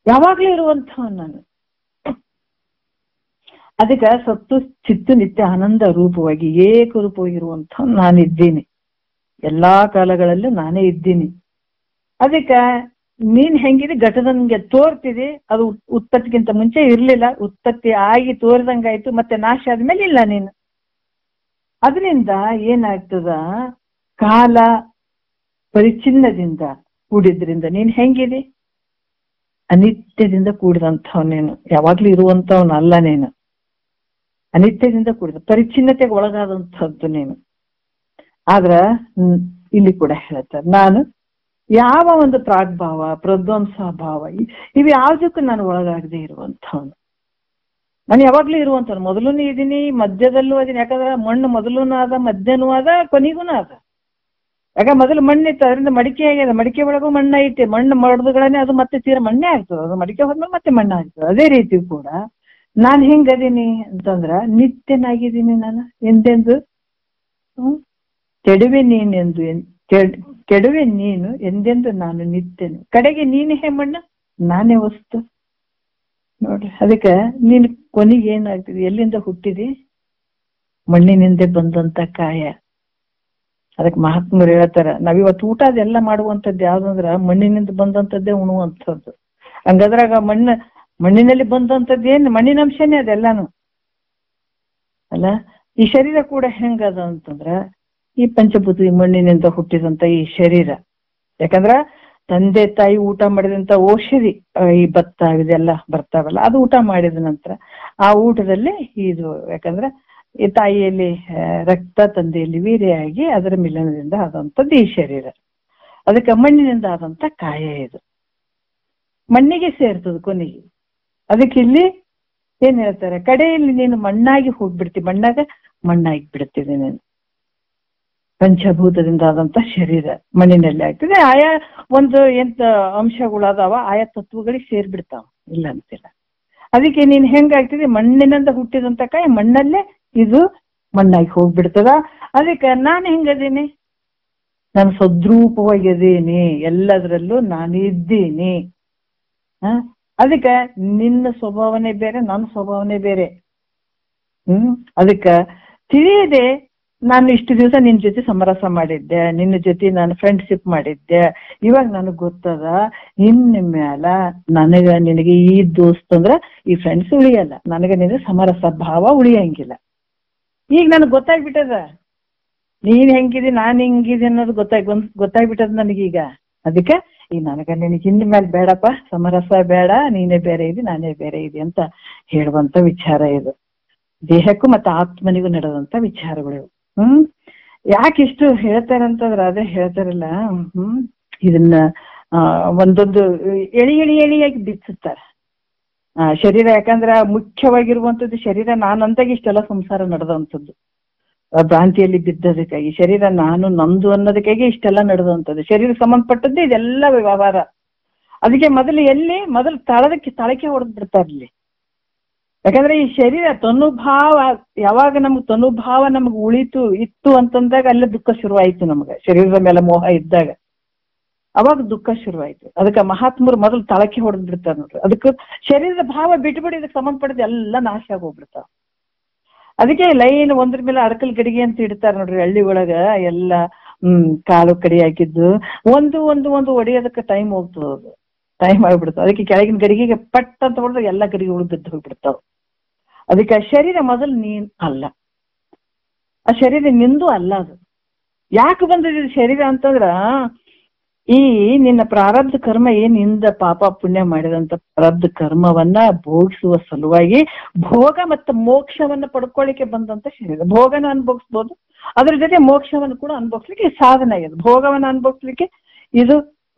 ಯಾವಾಗ್ಲೂ ಇರುವಂಥವ್ ನಾನು. ಅದಕ್ಕೆ ಸತ್ತು ಚಿತ್ತು ನಿತ್ಯ ಆನಂದ ರೂಪವಾಗಿ ಏಕರೂಪವಾಗಿರುವಂಥ ನಾನಿದ್ದೀನಿ, ಎಲ್ಲಾ ಕಾಲಗಳಲ್ಲೂ ನಾನೇ ಇದ್ದೀನಿ. ಅದಕ್ಕೆ ನೀನ್ ಹೆಂಗಿದೆ ಘಟದಂಗೆ ತೋರ್ತಿದಿ, ಅದು ಉತ್ಪತ್ತಿಗಿಂತ ಮುಂಚೆ ಇರ್ಲಿಲ್ಲ, ಉತ್ಪತ್ತಿ ಆಗಿ ತೋರ್ದಂಗಾಯ್ತು, ಮತ್ತೆ ನಾಶ ಆದ್ಮೇಲೆ ಇಲ್ಲ ನೀನು. ಅದರಿಂದ ಏನಾಗ್ತದ, ಕಾಲ ಪರಿಚ್ಛಿನ್ನದಿಂದ ಕೂಡಿದ್ರಿಂದ ನೀನ್ ಹೆಂಗಿದೆ? ಅನಿತ್ಯದಿಂದ ಕೂಡಿದಂಥವ್ ನೀನು, ಯಾವಾಗ್ಲೂ ಇರುವಂತವನಲ್ಲ ನೀನು. ಅನಿತ್ಯದಿಂದ ಕೂಡಿದ ಪರಿಚ್ಛಿನ್ನತೆಗೆ ಒಳಗಾದಂಥದ್ದು ನೀನು. ಆದ್ರ ಇಲ್ಲಿ ಕೂಡ ಹೇಳ್ತಾರೆ, ನಾನು ಯಾವ ಒಂದು ಪ್ರಾಗ್ಭಾವ ಪ್ರಧ್ವಂಸ ಭಾವ ಇವು ಯಾವುದಕ್ಕೂ ನಾನು ಒಳಗಾಗದೆ ಇರುವಂಥವನು. ನಾನು ಯಾವಾಗ್ಲೂ ಇರುವಂಥವ್ನು, ಮೊದಲೂ ಇದೀನಿ, ಮಧ್ಯದಲ್ಲೂ ಅದೀನಿ. ಯಾಕಂದ್ರೆ ಮಣ್ಣು ಮೊದಲೂನು ಆದ, ಮಧ್ಯನೂ ಆದ, ಕೊನೆಗೂ ಆದ. ಯಾಕ ಮೊದಲು ಮಣ್ಣಿತ್ತು, ಅದರಿಂದ ಮಡಿಕೆ ಆಗ್ಯದ, ಮಡಿಕೆ ಒಳಗೂ ಮಣ್ಣ ಐತೆ. ಮಣ್ಣು ಮಡ್ದುಗಳನ್ನೇ ಅದು ಮತ್ತೆ ತೀರ ಮಣ್ಣೆ ಆಗ್ತದೆ, ಅದು ಮಡಿಕೆ ಹೋದ್ಮೇಲೆ ಮತ್ತೆ ಮಣ್ಣ ಆಗ್ತದೆ. ಅದೇ ರೀತಿ ಕೂಡ ನಾನು ಹೆಂಗದೀನಿ ಅಂತಂದ್ರ ನಿತ್ಯನಾಗಿದ್ದೀನಿ ನಾನು ಎಂದೆಂದು. ಕೆಡುವೆ ನೀನೆಂದು ಕೆಡುವೆ ನೀನು ಎಂದೆಂದು ನಾನು ನಿತ್ಯನು. ಕಡೆಗೆ ನೀನೇ ಮಣ್ಣು, ನಾನೇ ವಸ್ತು. ನೋಡ್ರಿ, ಅದಕ್ಕೆ ನೀನು ಕೊನೆಗೆ ಏನಾಗ್ತದೆ? ಎಲ್ಲಿಂದ ಹುಟ್ಟಿದಿ? ಮಣ್ಣಿನಿಂದ ಬಂದಂತ ಕಾಯ. ಅದಕ್ಕೆ ಮಹಾತ್ಮರು ಹೇಳ್ತಾರ, ನಾವಿವತ್ತು ಊಟ ಅದೆಲ್ಲ ಮಾಡುವಂಥದ್ದು ಯಾವ್ದಂದ್ರ ಮಣ್ಣಿನಿಂದ ಬಂದಂಥದ್ದೇ ಉಣುವಂಥದ್ದು. ಹಂಗದ್ರಾಗ ಮಣ್ಣಿನಲ್ಲಿ ಬಂದಂಥದ್ದು ಏನು? ಮಣ್ಣಿನ ಅಂಶನೇ ಅದೆಲ್ಲಾನು ಅಲ್ಲ. ಈ ಶರೀರ ಕೂಡ ಹೆಂಗದ ಅಂತಂದ್ರ ಈ ಪಂಚಭೂತ ಮಣ್ಣಿನಿಂದ ಹುಟ್ಟಿದಂತ ಈ ಶರೀರ. ಯಾಕಂದ್ರ ತಂದೆ ತಾಯಿ ಊಟ ಮಾಡಿದಂತ ಔಷಧಿ, ಈ ಭತ್ತ ಇದೆಲ್ಲ ಬರ್ತಾವಲ್ಲ, ಅದು ಊಟ ಮಾಡಿದ ನಂತರ ಆ ಊಟದಲ್ಲಿ ಇದು, ಯಾಕಂದ್ರೆ ಈ ತಾಯಿಯಲ್ಲಿ ರಕ್ತ, ತಂದೆಯಲ್ಲಿ ವೀರ್ಯಾಗಿ ಅದರ ಮಿಲನದಿಂದ ಆದಂಥದ್ದು ಈ ಶರೀರ. ಅದಕ್ಕೆ ಮಣ್ಣಿನಿಂದ ಆದಂತ ಕಾಯ ಇದು, ಮಣ್ಣಿಗೆ ಸೇರ್ತದ ಕೊನೆಗೆ. ಅದಕ್ಕೆ ಇಲ್ಲಿ ಏನ್ ಹೇಳ್ತಾರೆ, ಕಡೆಯಲ್ಲಿ ನೀನು ಮಣ್ಣಾಗಿ ಹೋಗ್ಬಿಡ್ತಿ, ಮಣ್ಣಾಗ ಮಣ್ಣಾಗಿ ಬಿಡ್ತೀನಿ ನೀನು. ಪಂಚಭೂತದಿಂದ ಆದಂತ ಶರೀರ ಮಣ್ಣಿನಲ್ಲಿ ಆಗ್ತದೆ. ಆಯಾ ಒಂದು ಎಂತ ಅಂಶಗಳದಾವ, ಆಯಾ ತತ್ವಗಳಿಗೆ ಸೇರ್ಬಿಡ್ತಾವ, ಇಲ್ಲ ಅಂತಿಲ್ಲ. ಅದಕ್ಕೆ ನೀನ್ ಹೆಂಗಾಗ್ತದೆ, ಮಣ್ಣಿನಿಂದ ಹುಟ್ಟಿದಂತ ಕಾಯಿ ಮಣ್ಣಲ್ಲೇ ಇದು ಮಣ್ಣಾಗಿ ಹೋಗ್ಬಿಡ್ತದ. ಅದಕ್ಕೆ ನಾನು ಹೆಂಗದೀನಿ, ನಾನು ಸದ್ರೂಪವಾಗಿದ್ದೀನಿ, ಎಲ್ಲದರಲ್ಲೂ ನಾನು ಇದ್ದೀನಿ. ಅದಕ್ಕೆ ನಿನ್ನ ಸ್ವಭಾವನೆ ಬೇರೆ, ನನ್ನ ಸ್ವಭಾವನೆ ಬೇರೆ. ಅದಕ್ಕೆ ತಿಳಿಯದೆ ನಾನು ಇಷ್ಟು ದಿವಸ ನಿನ್ನ ಜೊತೆ ಸಮರಸ ಮಾಡಿದ್ದೆ, ನಿನ್ನ ಜೊತೆ ನಾನು ಫ್ರೆಂಡ್ಶಿಪ್ ಮಾಡಿದ್ದೆ. ಇವಾಗ ನನಗೆ ಗೊತ್ತದ ಇನ್ನ ಮ್ಯಾಲ ನಿನಗೆ ಈ ದೋಸ್ತ್ ಅಂದ್ರ ಈ ಫ್ರೆಂಡ್ಸ್ ಉಳಿಯಲ್ಲ, ನನಗೆ ನಿನಗೆ ಸಮರಸ ಭಾವ ಉಳಿಯಂಗಿಲ್ಲ. ಈಗ ನನಗೆ ಗೊತ್ತಾಗ್ಬಿಟ್ಟದ ನೀನ್ ಹೆಂಗಿದಿ, ನಾನ್ ಹೆಂಗಿದಿ ಅನ್ನೋದು ಗೊತ್ತಾಗ್ಬಿಟ್ಟದ ನನಗೀಗ. ಅದಕ್ಕೆ ಈಗ ನನಗೆ ನಿನಗೆ ಇನ್ನ ಮೇಲೆ ಬೇಡಪ್ಪ, ಸಮರಸ ಬೇಡ, ನೀನೇ ಬೇರೆ ಇದಿ, ನಾನೇ ಬೇರೆ ಇದೆ ಅಂತ ಹೇಳುವಂತ ವಿಚಾರ ಇದು. ದೇಹಕ್ಕೂ ಮತ್ತೆ ಆತ್ಮನಿಗೂ ನಡೆದಂತ ವಿಚಾರಗಳು. ಯಾಕೆ ಇಷ್ಟು ಹೇಳ್ತಾರಂತಂದ್ರ ಅದೇ ಹೇಳ್ತಾರಲ್ಲ, ಇದನ್ನ ಒಂದೊಂದು ಎಳಿಯಾಗಿ ಬಿಚ್ಚುತ್ತಾರೆ ಶರೀರ. ಯಾಕಂದ್ರ ಮುಖ್ಯವಾಗಿರುವಂತದ್ದು ಶರೀರ ನಾನು ಅಂತಾಗ ಇಷ್ಟೆಲ್ಲ ಸಂಸಾರ ನಡೆದಂಥದ್ದು, ಭ್ರಾಂತಿಯಲ್ಲಿ ಬಿದ್ದದಕ್ಕಾಗಿ ಶರೀರ ನಾನು ನಂದು ಅನ್ನೋದಕ್ಕಾಗಿ ಇಷ್ಟೆಲ್ಲ ನಡೆದಂಥದ್ದು. ಶರೀರ ಸಂಬಂಧಪಟ್ಟದ್ದು ಇದೆಲ್ಲ ವ್ಯವಹಾರ. ಅದಕ್ಕೆ ಮೊದಲು ತಳಕ್ಕೆ ಹೊಡೆದ್ ಬಿಡ್ತಾರಲ್ಲಿ. ಯಾಕಂದ್ರೆ ಈ ಶರೀರ ತನುಭಾವ ಯಾವಾಗ ತನುಭಾವ ನಮ್ಗೆ ಇತ್ತು ಅಂತಂದಾಗ ಅಲ್ಲೇ ದುಃಖ ಶುರುವಾಯ್ತು. ನಮ್ಗೆ ಶರೀರದ ಮೇಲೆ ಮೋಹ ಇದ್ದಾಗ ಅವಾಗ ದುಃಖ ಶುರುವಾಯ್ತು. ಅದಕ್ಕೆ ಮಹಾತ್ಮರು ಮೊದಲು ತಳಕ್ಕೆ ಹೊಡೆದ್ ಬಿಡ್ತಾರೆ ನೋಡ್ರಿ. ಅದಕ್ಕೆ ಶರೀರದ ಭಾವ ಬಿಟ್ಬಿಡಿ, ಇದಕ್ಕೆ ಸಂಬಂಧಪಟ್ಟಿದ್ದು ಎಲ್ಲ ನಾಶ ಆಗೋಗ್ಬಿಡ್ತಾವ. ಅದಕ್ಕೆ ಲೈನ್ ಒಂದ್ರ ಮೇಲೆ ಅಡಕಲ್ ಗಡಿಗೆ ಅಂತ ಇಡ್ತಾರೆ ನೋಡ್ರಿ. ಹಳ್ಳಿ ಒಳಗ ಎಲ್ಲ ಕಾಲು ಕಡಿ ಹಾಕಿದ್ದು ಒಂದು ಒಂದು ಒಂದು ಒಡೆಯೋದಕ್ಕೆ ಟೈಮ್ ಹೋಗ್ತದ, ಅದು ಟೈಮ್ ಆಗ್ಬಿಡ್ತಾವ. ಅದಕ್ಕೆ ಕೆಳಗಿನ ಗಡಿಗೆಗೆ ಪಟ್ ಅಂತ ಹೊಡೆದಾಗ ಎಲ್ಲ ಗಡಿಗೆಗಳು ಬಿದ್ದು ಹೋಗ್ಬಿಡ್ತಾವ. ಅದಕ್ಕೆ ಆ ಶರೀರ ಮೊದಲು ನೀನ್ ಅಲ್ಲ, ಆ ಶರೀರ ನಿಂದು ಅಲ್ಲ. ಅದು ಯಾಕೆ ಬಂದಿದೆ ಶರೀರ ಅಂತಂದ್ರ, ಈ ನಿನ್ನ ಪ್ರಾರಬ್ಧ ಕರ್ಮ ಏನಿಂದ ಪಾಪ ಪುಣ್ಯ ಮಾಡಿದಂತ ಪ್ರಾರಬ್ಧ ಕರ್ಮವನ್ನ ಭೋಗಿಸುವ ಸಲುವಾಗಿ ಭೋಗ ಮತ್ತು ಮೋಕ್ಷವನ್ನ ಪಡ್ಕೊಳ್ಳಿಕ್ಕೆ ಬಂದಂತ ಶರೀರ. ಭೋಗನ ಅನುಭವಿಸ್ಬೋದು, ಅದ್ರ ಜೊತೆ ಮೋಕ್ಷವನ್ನು ಕೂಡ ಅನುಭವಿಸ್ಲಿಕ್ಕೆ ಸಾಧನ ಆಗಿದೆ. ಭೋಗವನ್ನ ಅನುಭವಿಸ್ಲಿಕ್ಕೆ ಇದು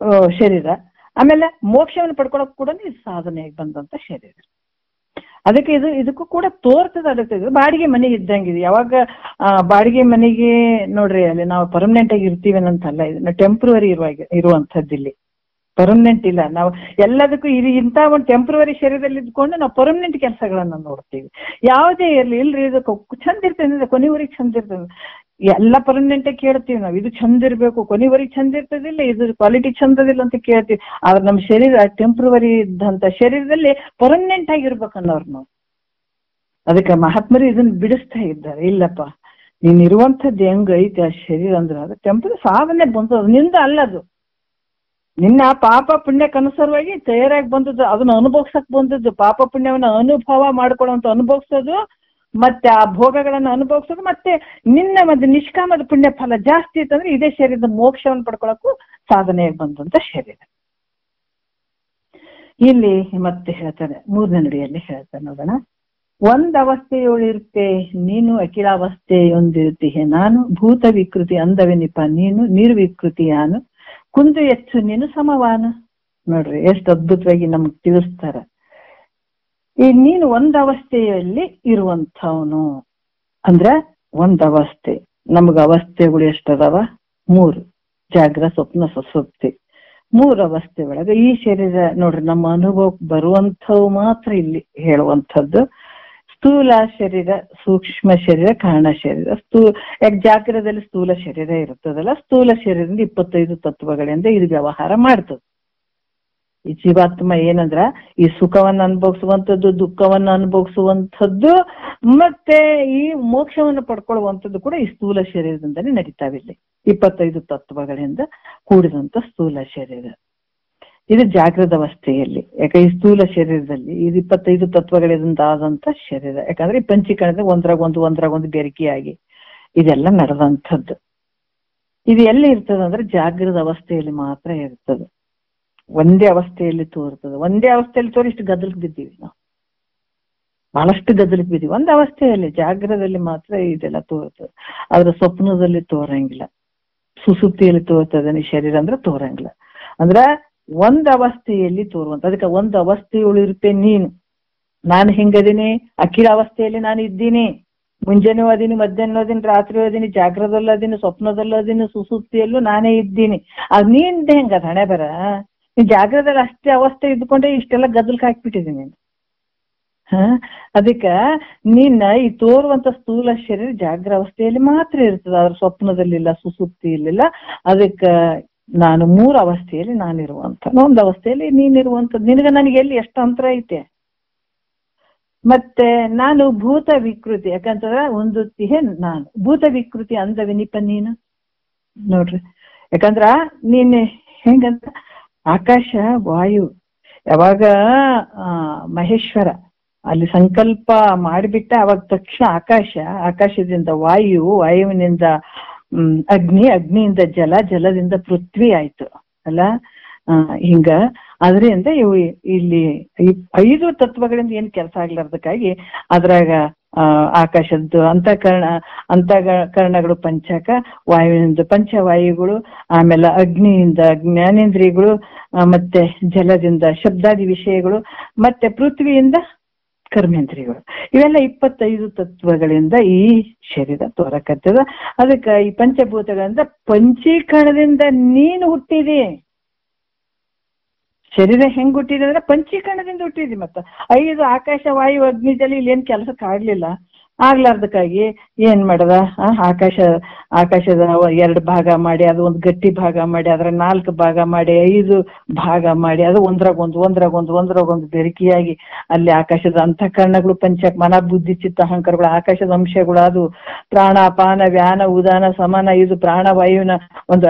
ಶರೀರ, ಆಮೇಲೆ ಮೋಕ್ಷವನ್ನು ಪಡ್ಕೊಳ್ಳೋಕೆ ಕೂಡ ಇದು ಸಾಧನೆಯಾಗಿ ಬಂದಂತ ಶರೀರ. ಅದಕ್ಕೆ ಇದಕ್ಕೂ ಕೂಡ ತೋರ್ತದ. ಅದಕ್ಕೆ ಬಾಡಿಗೆ ಮನೆ ಇದ್ದಂಗಿದೆ. ಯಾವಾಗ ಬಾಡಿಗೆ ಮನೆಗೆ ನೋಡ್ರಿ, ಅಲ್ಲಿ ನಾವು ಪರ್ಮನೆಂಟ್ ಆಗಿ ಇರ್ತೀವಿ ಅಂತಲ್ಲ, ಇದನ್ನ ಟೆಂಪ್ರವರಿ ಇರುವಂತದ್ದು. ಇಲ್ಲಿ ಪರ್ಮನೆಂಟ್ ಇಲ್ಲ. ನಾವು ಎಲ್ಲದಕ್ಕೂ ಇಂಥ ಒಂದು ಟೆಂಪ್ರವರಿ ಶರೀರದಲ್ಲಿ ಇದ್ಕೊಂಡು ನಾವು ಪರ್ಮನೆಂಟ್ ಕೆಲಸಗಳನ್ನ ನೋಡ್ತೀವಿ. ಯಾವುದೇ ಇಲ್ರಿ ಇದು ಚಂದ ಇರ್ತದೆ, ಕೊನೆವರೆಗೆ ಚಂದ ಇರ್ತದೆ. ಎಲ್ಲ ಪರ್ಮನೆಂಟ್ ಆಗಿ ಕೇಳ್ತೀವಿ ನಾವು, ಇದು ಚಂದ ಇರ್ಬೇಕು, ಕೊನೆವರೆಗೆ ಚಂದ ಇರ್ತದಿಲ್ಲ, ಇದು ಕ್ವಾಲಿಟಿ ಚಂದದಿಲ್ಲ ಅಂತ ಕೇಳ್ತೀವಿ. ಆದ್ರೆ ನಮ್ಮ ಶರೀರ ಟೆಂಪ್ರವರಿ ಇದ್ದಂತ ಶರೀರದಲ್ಲಿ ಪರ್ಮನೆಂಟ್ ಆಗಿರ್ಬೇಕನ್ನೋರು ನಾವು. ಅದಕ್ಕೆ ಮಹಾತ್ಮರು ಇದನ್ನ ಬಿಡಿಸ್ತಾ ಇದ್ದಾರೆ. ಇಲ್ಲಪ್ಪ, ನೀನ್ ಇರುವಂತದ್ದು ಹೆಂಗ ಐತಿ ಆ ಶರೀರ ಅಂದ್ರೆ ಅದು ಟೆಂಪ್ರರಿ ಸಾಧನೆ ಬಂದದ್ದು, ನಿಂದ ಅಲ್ಲದು. ನಿನ್ನ ಪಾಪ ಪುಣ್ಯಕ್ಕನುಸಾರವಾಗಿ ತಯಾರಾಗಿ ಬಂದದ್ದು, ಅದನ್ನ ಅನುಭವಿಸಕ್ ಬಂದದ್ದು. ಪಾಪ ಪುಣ್ಯವನ್ನ ಅನುಭವ ಮಾಡ್ಕೊಳ್ಳುವಂತ ಅನುಭವಿಸೋದು, ಮತ್ತೆ ಆ ಭೋಗಗಳನ್ನ ಅನುಭವಿಸೋದು, ಮತ್ತೆ ಮತ್ತೆ ನಿಷ್ಕಾಮದ ಪುಣ್ಯ ಫಲ ಜಾಸ್ತಿ ಇತ್ತಂದ್ರೆ ಇದೇ ಶರೀರದ ಮೋಕ್ಷವನ್ನು ಪಡ್ಕೊಳಕ್ಕೂ ಸಾಧನೆಯಾಗಿ ಬಂದಂತ ಶರೀರ. ಇಲ್ಲಿ ಮತ್ತೆ ಹೇಳ್ತಾರೆ, 3ನೇ ನುಡಿಯಲ್ಲಿ ಹೇಳ್ತಾರೆ ನೋಡೋಣ. ಒಂದ್ ಅವಸ್ಥೆಯೊಳಿರ್ತೆ ನೀನು, ಅಖಿಲಾವಸ್ಥೆಯೊಂದಿರ್ತೀಹೆ ನಾನು, ಭೂತ ವಿಕೃತಿ ಅಂದವೆನಿಪ ನೀನು, ನಿರ್ವಿಕೃತಿಯಾನು, ಕುಂದು ಹೆಚ್ಚು ನೀನು ಸಮವಾನ. ನೋಡ್ರಿ ಎಷ್ಟು ಅದ್ಭುತವಾಗಿ ನಮ್ಗೆ ತಿಳಿಸ್ತಾರ. ಈ ನೀನು ಒಂದ್ ಅವಸ್ಥೆಯಲ್ಲಿ ಇರುವಂಥವನು ಅಂದ್ರ ಒಂದ್ ಅವಸ್ಥೆ. ನಮಗ ಅವಸ್ಥೆಗಳು ಎಷ್ಟದಾವ? 3: ಜಾಗ್ರ, ಸ್ವಪ್ನ, ಸುಷುಪ್ತಿ. 3 ಅವಸ್ಥೆ ಒಳಗ ಈ ಶರೀರ ನೋಡ್ರಿ ನಮ್ಮ ಅನುಭವಕ್ಕೆ ಬರುವಂಥವು ಮಾತ್ರ ಇಲ್ಲಿ ಹೇಳುವಂಥದ್ದು. ಸ್ಥೂಲ ಶರೀರ, ಸೂಕ್ಷ್ಮ ಶರೀರ, ಕಾರಣ ಶರೀರ. ಜಾಗ್ರದಲ್ಲಿ ಸ್ಥೂಲ ಶರೀರ ಇರ್ತದಲ್ಲ, ಸ್ಥೂಲ ಶರೀರದಿಂದ 25 ತತ್ವಗಳಿಂದ ಇದು ವ್ಯವಹಾರ ಮಾಡ್ತದೆ. ಈ ಜೀವಾತ್ಮ ಏನಂದ್ರ ಈ ಸುಖವನ್ನ ಅನುಭವಿಸುವಂಥದ್ದು, ದುಃಖವನ್ನ ಅನುಭವಿಸುವಂಥದ್ದು, ಮತ್ತೆ ಈ ಮೋಕ್ಷವನ್ನು ಪಡ್ಕೊಳ್ಳುವಂಥದ್ದು ಕೂಡ ಈ ಸ್ಥೂಲ ಶರೀರದಿಂದಲೇ ನಡೀತಾವಿಲ್ಲಿ. 25 ತತ್ವಗಳಿಂದ ಕೂಡಿದಂತ ಸ್ಥೂಲ ಶರೀರ ಇದು ಜಾಗೃತ ಅವಸ್ಥೆಯಲ್ಲಿ. ಯಾಕೆ ಈ ಸ್ಥೂಲ ಶರೀರದಲ್ಲಿ ಇದು 25 ತತ್ವಗಳಿಂದ ಆದಂತ ಶರೀರ. ಯಾಕಂದ್ರೆ ಈ ಪಂಚೀಕರಣದ ಒಂದ್ರಾಗೊಂದು ಬೆರಕಿಯಾಗಿ ಇದೆಲ್ಲ ನಡೆದಂಥದ್ದು. ಇದು ಎಲ್ಲಿ ಇರ್ತದೆ ಅಂದ್ರೆ ಜಾಗೃತ ಅವಸ್ಥೆಯಲ್ಲಿ ಮಾತ್ರ ಇರ್ತದೆ. ಒಂದೇ ಅವಸ್ಥೆಯಲ್ಲಿ ತೋರ್ತದೆ. ಒಂದೇ ಅವಸ್ಥೆಯಲ್ಲಿ ತೋರಿ ಇಷ್ಟು ಗದ್ದಲಕ್ಕೆ ಬಿದ್ದೀವಿ ನಾವು, ಬಹಳಷ್ಟು ಗದ್ದಲಕ್ಕೆ ಬಿದ್ದೀವಿ. ಒಂದು ಅವಸ್ಥೆಯಲ್ಲಿ ಜಾಗ್ರದಲ್ಲಿ ಮಾತ್ರ ಇದೆಲ್ಲ ತೋರ್ತದೆ, ಆದ್ರೆ ಸ್ವಪ್ನದಲ್ಲಿ ತೋರಂಗಿಲ್ಲ. ಸುಸುಪ್ತಿಯಲ್ಲಿ ತೋರ್ತದೆ ಈ ಶರೀರ ಅಂದ್ರೆ ತೋರಂಗಿಲ್ಲ. ಅಂದ್ರ ಒಂದ್ ಅವಸ್ಥೆಯಲ್ಲಿ ತೋರುವಂತ, ಅದಕ್ಕೆ ಒಂದು ಅವಸ್ಥೆಯೊಳು ಇರ್ಪೆ ನೀನು. ನಾನು ಹೆಂಗದೀನಿ, ಅಖಿಲ ಅವಸ್ಥೆಯಲ್ಲಿ ನಾನು ಇದ್ದೀನಿ. ಮುಂಜಾನೆ ಅದೀನಿ, ಮಧ್ಯಾಹ್ನ ಅದೀನಿ, ರಾತ್ರಿ ಅದೀನಿ, ಜಾಗ್ರದಲ್ಲೂ ಅದೀನಿ, ಸ್ವಪ್ನದಲ್ಲೂ ಅದೀನಿ, ಸುಸುಪ್ತಿಯಲ್ಲೂ ನಾನೇ ಇದ್ದೀನಿ. ಅದ್ ನೀನ್ದೆ ಹೆಂಗದ ಹಣೆ ಬರ? ನೀನ್ ಜಾಗ್ರದಲ್ಲಿ ಅಷ್ಟೇ ಅವಸ್ಥೆ ಇದ್ಕೊಂಡೆ ಇಷ್ಟೆಲ್ಲ ಗದ್ದಲಕ್ಕೆ ಹಾಕ್ಬಿಟ್ಟಿದ್ದೀನಿ. ಅದಕ್ಕ ನಿನ್ನ ಈ ತೋರುವಂತ ಸ್ಥೂಲ ಶರೀರ ಜಾಗ್ರ ಅವಸ್ಥೆಯಲ್ಲಿ ಮಾತ್ರ ಇರ್ತದ, ಅದ್ರ ಸ್ವಪ್ನದಲ್ಲಿಲ್ಲ, ಸುಸುಪ್ತಿ ಇರ್ಲಿಲ್ಲ. ಅದಕ್ಕ ನಾನು 3 ಅವಸ್ಥೆಯಲ್ಲಿ ನಾನಿರುವಂತ, ಒಂದು ಅವಸ್ಥೆಯಲ್ಲಿ ನೀನಿರುವಂತದ್ದು. ನಿನಗ ನನಗೆ ಎಲ್ಲಿ ಎಷ್ಟು ಅಂತರ ಐತೆ? ಮತ್ತೆ ನಾನು ಭೂತ ವಿಕೃತಿ, ಯಾಕಂತಂದ್ರ ಒಂದು ನಾನು ಭೂತ ವಿಕೃತಿ ಅಂದವಿನಿಪ ನೀನು ನೋಡ್ರಿ. ಯಾಕಂದ್ರ ನೀನ್ ಹೆಂಗಂತ ಆಕಾಶ ವಾಯು, ಯಾವಾಗ ಮಹೇಶ್ವರ ಅಲ್ಲಿ ಸಂಕಲ್ಪ ಮಾಡಿಬಿಟ್ಟ ಅವಾಗ ತಕ್ಷಣ ಆಕಾಶದಿಂದ ವಾಯು, ವಾಯುವಿನಿಂದ ಅಗ್ನಿ, ಅಗ್ನಿಯಿಂದ ಜಲ, ಜಲದಿಂದ ಪೃಥ್ವಿ ಆಯ್ತು ಅಲ್ಲ. ಹಿಂಗ ಅದರಿಂದ ಇವು ಇಲ್ಲಿ 5 ತತ್ವಗಳಿಂದ ಏನ್ ಕೆಲಸ ಆಗ್ಲಾರ್ದಕ್ಕಾಗಿ ಅದ್ರಾಗ ಆಕಾಶದ್ದು ಅಂತಃಕರಣಗಳು ಪಂಚಕ, ವಾಯುವಿನಿಂದ ಪಂಚವಾಯುಗಳು, ಆಮೇಲೆ ಅಗ್ನಿಯಿಂದ ಜ್ಞಾನೇಂದ್ರಿಯಗಳು, ಮತ್ತೆ ಜಲದಿಂದ ಶಬ್ದಾದಿ ವಿಷಯಗಳು, ಮತ್ತೆ ಪೃಥ್ವಿಯಿಂದ ಕರ್ಮೇಂದ್ರಿಯಗಳು. ಇವೆಲ್ಲ 25 ತತ್ವಗಳಿಂದ ಈ ಶರೀರ ತೋರಕತ್ತದ. ಅದಕ್ಕೆ ಈ ಪಂಚಭೂತಗಳಿಂದ ಪಂಚೀಕರಣದಿಂದ ನೀನು ಹುಟ್ಟಿದಿ. ಶರೀರ ಹೆಂಗ್ ಹುಟ್ಟಿದೆ ಅಂದ್ರೆ ಪಂಚೀಕರಣದಿಂದ ಹುಟ್ಟಿದಿ. ಮತ್ತ 5 ಆಕಾಶ, ವಾಯು, ಅಗ್ನಿ, ಜಲ ಇಲ್ಲಿ ಏನ್ ಕೆಲಸಕ್ಕೆ ಆಗ್ಲಾರ್ದಕ್ಕಾಗಿ ಏನ್ ಮಾಡದ, ಆಕಾಶದ 2 ಭಾಗ ಮಾಡಿ, ಅದು ಒಂದು ಗಟ್ಟಿ ಭಾಗ ಮಾಡಿ, ಅದ್ರ 4 ಭಾಗ ಮಾಡಿ, 5 ಭಾಗ ಮಾಡಿ, ಅದು ಒಂದ್ರಾಗೊಂದು ಬೆರಕಿಯಾಗಿ ಅಲ್ಲಿ ಆಕಾಶದ ಅಂತಃಕರಣಗಳು ಪಂಚ ಮನ, ಬುದ್ಧಿ, ಚಿತ್ತ, ಅಹಂಕಾರಗಳು, ಆಕಾಶದ ಅಂಶಗಳು, ಅದು ಪ್ರಾಣ, ಅಪಾನ, ವ್ಯಾನ, ಉದಾನ, ಸಮಾನ, ಇದು ಪ್ರಾಣವಾಯುವಿನ ಒಂದು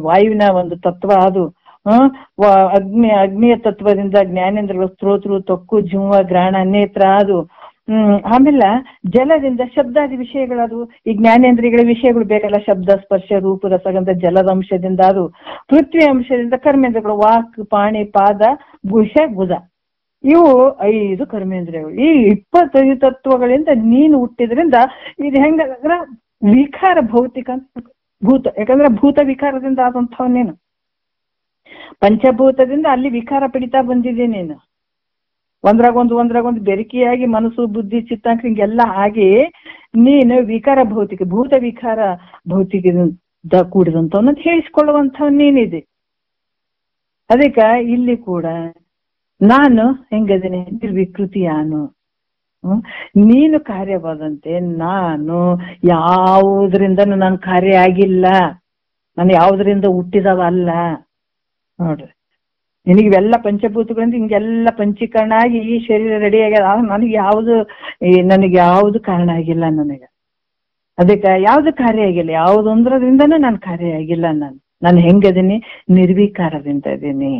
ವಾಯುವಿನ ಒಂದು ತತ್ವ. ಅದು ಅಗ್ನಿಯ ತತ್ವದಿಂದ ಜ್ಞಾನೇಂದ್ರಗಳು, ಸ್ತೋತ್ರ, ತೊಕ್ಕು, ಜಿಂವ, ಗ್ರಹಣ, ನೇತ್ರ. ಅದು ಆಮೇಲೆ ಜಲದಿಂದ ಶಬ್ದಾದಿ ವಿಷಯಗಳು, ಅದು ಈ ಜ್ಞಾನೇಂದ್ರಿಯಗಳ ವಿಷಯಗಳು ಬೇಕಲ್ಲ, ಶಬ್ದ, ಸ್ಪರ್ಶ, ರೂಪ, ರಸಗಂಧ, ಜಲದ ಅಂಶದಿಂದ. ಅದು ಪೃಥ್ವಿ ಅಂಶದಿಂದ ಕರ್ಮೇಂದ್ರಗಳು, ವಾಕ್, ಪಾಣಿ, ಪಾದ, ಗುಹ್ಯ, ಗುದ. ಇವು 5 ಕರ್ಮೇಂದ್ರಿಯಗಳು. ಈ 25 ತತ್ವಗಳಿಂದ ನೀನು ಹುಟ್ಟಿದ್ರಿಂದ ಇದು ಹೆಂಗಂದ್ರ ವಿಕಾರ ಭೌತಿಕ ಭೂತ. ಯಾಕಂದ್ರೆ ಭೂತ ವಿಕಾರದಿಂದ ಆದಂಥವ್ ನೀನು. ಪಂಚಭೂತದಿಂದ ಅಲ್ಲಿ ವಿಕಾರ ಪಡಿತಾ ಬಂದಿದೆ ನೀನು. ಒಂದ್ರಾಗೊಂದು ಬೆರಕಿಯಾಗಿ ಮನಸ್ಸು, ಬುದ್ಧಿ, ಚಿತ್ತಾಂಕ ಹಿಂಗೆಲ್ಲ ಆಗಿ ನೀನು ವಿಕಾರ ಭೌತಿಕ, ಭೂತ ವಿಕಾರ ಭೌತಿಕದಿಂದ ಕೂಡಿದಂಥವನ್ನ ಹೇಳಿಸ್ಕೊಳ್ಳುವಂಥವ್ ನೀನಿದೆ. ಅದಕ್ಕೆ ಇಲ್ಲಿ ಕೂಡ ನಾನು ಹೆಂಗದೇನೆ ನಿರ್ವಿಕೃತಿಯಾನು. ನೀನು ಕಾರ್ಯವಾದಂತೆ ನಾನು ಯಾವುದರಿಂದನೂ ನಾನು ಕಾರ್ಯ ಆಗಿಲ್ಲ, ನಾನು ಯಾವುದರಿಂದ ಹುಟ್ಟಿದವಲ್ಲ. ನೋಡ್ರಿ, ನಿನಗೆ ಇವೆಲ್ಲ ಪಂಚಭೂತಗಳಿಂದ ಹಿಂಗೆಲ್ಲ ಪಂಚೀಕರಣ ಆಗಿ ಈ ಶರೀರ ರೆಡಿ ಆಗ್ಯದ. ನನಗೆ ಯಾವುದು ಕಾರಣ ಆಗಿಲ್ಲ. ಅದಕ್ಕೆ ಯಾವ್ದು ಕಾರ್ಯ ಆಗಿಲ್ಲ, ಯಾವುದೊಂದ್ರದಿಂದನೂ ನಾನು ಕಾರ್ಯ ಆಗಿಲ್ಲ. ನಾನು ಹೆಂಗದೀನಿ, ನಿರ್ವಿಕಾರದಿಂದ ಇದೀನಿ,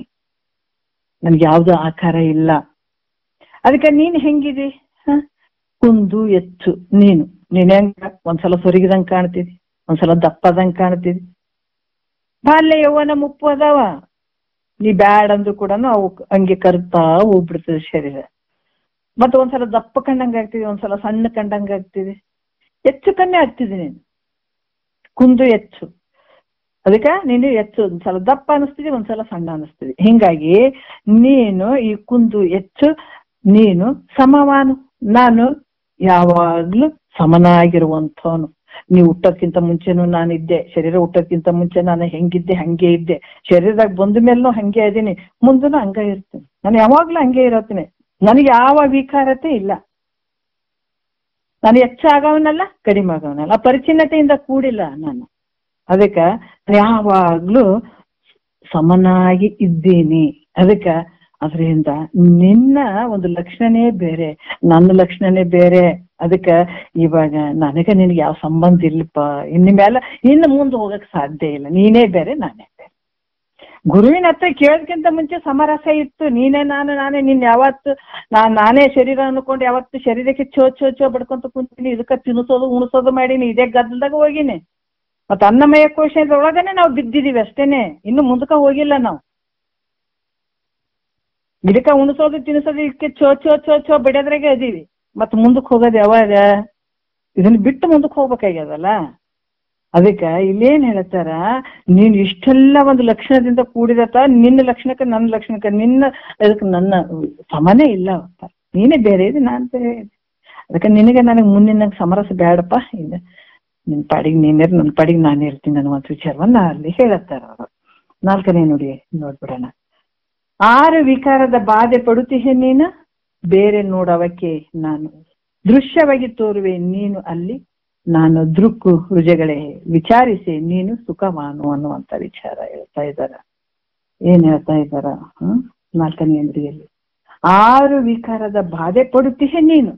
ನನ್ಗೆ ಯಾವ್ದು ಆಕಾರ ಇಲ್ಲ. ಅದಕ್ಕೆ ನೀನ್ ಹೆಂಗಿದಿ, ಕುಂದು ಎತ್ತು. ನೀನ್ ಹೆಂಗ ಒಂದ್ಸಲ ಸೊರಗಿದಂಗ್ ಕಾಣ್ತಿದಿ, ಒಂದ್ಸಲ ದಪ್ಪದಂಗ್ ಕಾಣ್ತಿದಿ. ಬಾಲ್ಯ ಯೌವನ ಮುಪ್ಪು ಅದಾವ, ನೀ ಬ್ಯಾಡ್ ಅಂದ್ರೂ ಕೂಡ ಅವು ಹಂಗೆ ಕರ್ತಾ ಹೋಗ್ಬಿಡ್ತದೆ ಶರೀರ. ಮತ್ತೆ ಒಂದ್ಸಲ ದಪ್ಪ ಕಂಡಂಗ ಆಗ್ತಿದೆ, ಒಂದ್ಸಲ ಸಣ್ಣ ಕಂಡಂಗ ಆಗ್ತಿದೆ, ಹೆಚ್ಚು ಕಮ್ಮಿ ಆಗ್ತಿದೆ. ನೀನು ಕುಂದು ಹೆಚ್ಚು. ಅದಕ್ಕೆ ನೀನು ಹೆಚ್ಚು, ಒಂದ್ಸಲ ದಪ್ಪ ಅನಿಸ್ತಿದೆ, ಒಂದ್ಸಲ ಸಣ್ಣ ಅನಿಸ್ತಿದೆ. ಹಿಂಗಾಗಿ ನೀನು ಈ ಕುಂದು ಹೆಚ್ಚು, ನೀನು ಸಮವಾನು. ನಾನು ಯಾವಾಗ್ಲೂ ಸಮನಾಗಿರುವಂಥವನು. ನೀವು ಹುಟ್ಟೋದ್ಕಿಂತ ಮುಂಚೆನೂ ನಾನಿದ್ದೆ, ಶರೀರ ಹುಟ್ಟೋದ್ಕಿಂತ ಮುಂಚೆ ನಾನು ಹೆಂಗಿದ್ದೆ ಹಂಗೆ ಇದ್ದೆ, ಶರೀರದಾಗ ಬಂದ ಮೇಲೂ ಹಂಗೆ ಇದೀನಿ, ಮುಂದೂ ಹಂಗೆ ಇರ್ತೀನಿ. ನಾನು ಯಾವಾಗ್ಲೂ ಹಂಗೆ ಇರತ್ತೀನಿ. ನನಗೆ ಯಾವ ವಿಕಾರತೆ ಇಲ್ಲ. ನಾನು ಹೆಚ್ಚಾಗವನಲ್ಲ, ಕಡಿಮೆ ಆಗವನಲ್ಲ, ಪರಿಚಿನ್ನತೆಯಿಂದ ಕೂಡಿಲ್ಲ ನಾನು. ಅದಕ್ಕೆ ಯಾವಾಗ್ಲೂ ಸಮನಾಗಿ ಇದ್ದೀನಿ. ಅದಕ್ಕೆ ಅದರಿಂದ ನಿನ್ನ ಒಂದು ಲಕ್ಷಣನೇ ಬೇರೆ, ನನ್ನ ಲಕ್ಷಣನೇ ಬೇರೆ. ಅದಕ್ಕೆ ಇವಾಗ ನಿನಗೆ ಯಾವ ಸಂಬಂಧ ಇಲ್ಲಪ್ಪ. ಇನ್ನು ಮುಂದೆ ಹೋಗಕ್ ಸಾಧ್ಯ ಇಲ್ಲ. ನೀನೇ ಬೇರೆ, ನಾನೇ ಬೇರೆ. ಗುರುವಿನ ಹತ್ರ ಕೇಳೋದಕ್ಕಿಂತ ಮುಂಚೆ ಸಮರಸ ಇತ್ತು. ನಾನೇ ನಿನ್ ಯಾವತ್ತು ನಾನೇ ಶರೀರ ಅನ್ಕೊಂಡು ಯಾವತ್ತು ಶರೀರಕ್ಕೆ ಚೋ ಬಡ್ಕೊಂತ ಕುಂತೀನಿ. ಇದಕ್ಕೆ ತಿನ್ನಿಸೋದು ಉಣಿಸೋದು ಮಾಡೀನಿ, ಇದೇ ಗದ್ದಲ್ದಾಗ ಹೋಗಿನಿ. ಮತ್ತೆ ಅನ್ನಮಯ ಕೋಶದೊಳಗನೆ ನಾವು ಬಿದ್ದಿದೀವಿ ಅಷ್ಟೇನೆ, ಇನ್ನು ಮುಂದಕ್ಕೆ ಹೋಗಿಲ್ಲ ನಾವು. ಗಿಡಕ ಉಣಿಸೋದು ತಿನ್ನಿಸೋದು ಇದಕ್ಕೆ ಚೋ ಚೋ ಚೋ ಚೋ ಬಿಡೋದ್ರಾಗೆ ಅದೀವಿ. ಮತ್ ಮುಂದಕ್ಕೆ ಹೋಗೋದು ಯಾವಾಗ? ಇದನ್ನ ಬಿಟ್ಟು ಮುಂದಕ್ಕೆ ಹೋಗ್ಬೇಕಾಗ್ಯದಲ್ಲ. ಅದಕ್ಕೆ ಇಲ್ಲೇನ್ ಹೇಳ್ತಾರ, ನೀನ್ ಇಷ್ಟೆಲ್ಲ ಒಂದು ಲಕ್ಷಣದಿಂದ ಕೂಡಿದತ್ತ, ನಿನ್ನ ಲಕ್ಷಣಕ್ಕೆ ನನ್ನ ಲಕ್ಷಣಕ್ಕೆ ನಿನ್ನ ಅದಕ್ಕೆ ನನ್ನ ಸಮಾನೇ ಇಲ್ಲ. ನೀನೇ ಬೇರೆ ಇದೆ, ನಾನ್ ಬೇರೆ ಇದೆ. ಅದಕ್ಕೆ ನಿನಗೆ ನನಗೆ ಮುಂದಿನ ಸಮರಸ ಬೇಡಪ್ಪ, ಇಲ್ಲ ನಿನ್ ಪಾಡಿಗೆ ನೀನಿರ್, ನನ್ನ ಪಾಡಿಗೆ ನಾನು ಇರ್ತೀನಿ ಅನ್ನುವಂಥ ವಿಚಾರವನ್ನ ಅಲ್ಲಿ ಹೇಳತ್ತಾರ ಅವರು. 4ನೇ ನುಡಿ ನೋಡ್ಬಿಡೋಣ. 6 ವಿಕಾರದ ಬಾಧೆ ಪಡುತ್ತೀಯ ನೀನು, ಬೇರೆ ನೋಡವಕ್ಕೆ ನಾನು ದೃಶ್ಯವಾಗಿ ತೋರುವೆ ನೀನು ಅಲ್ಲಿ, ನಾನು ದೃಕ್ಕು ರುಜಗಳೇ ವಿಚಾರಿಸಿ ನೀನು ಸುಖವಾನು ಅನ್ನುವಂಥ ವಿಚಾರ ಹೇಳ್ತಾ ಇದ್ದಾರ. ಏನ್ ಹೇಳ್ತಾ ಇದ್ದಾರ 4ನೇ ನುಡಿಯಲ್ಲಿ? 6 ವಿಕಾರದ ಬಾಧೆ ಪಡುತ್ತೀಯ ನೀನು,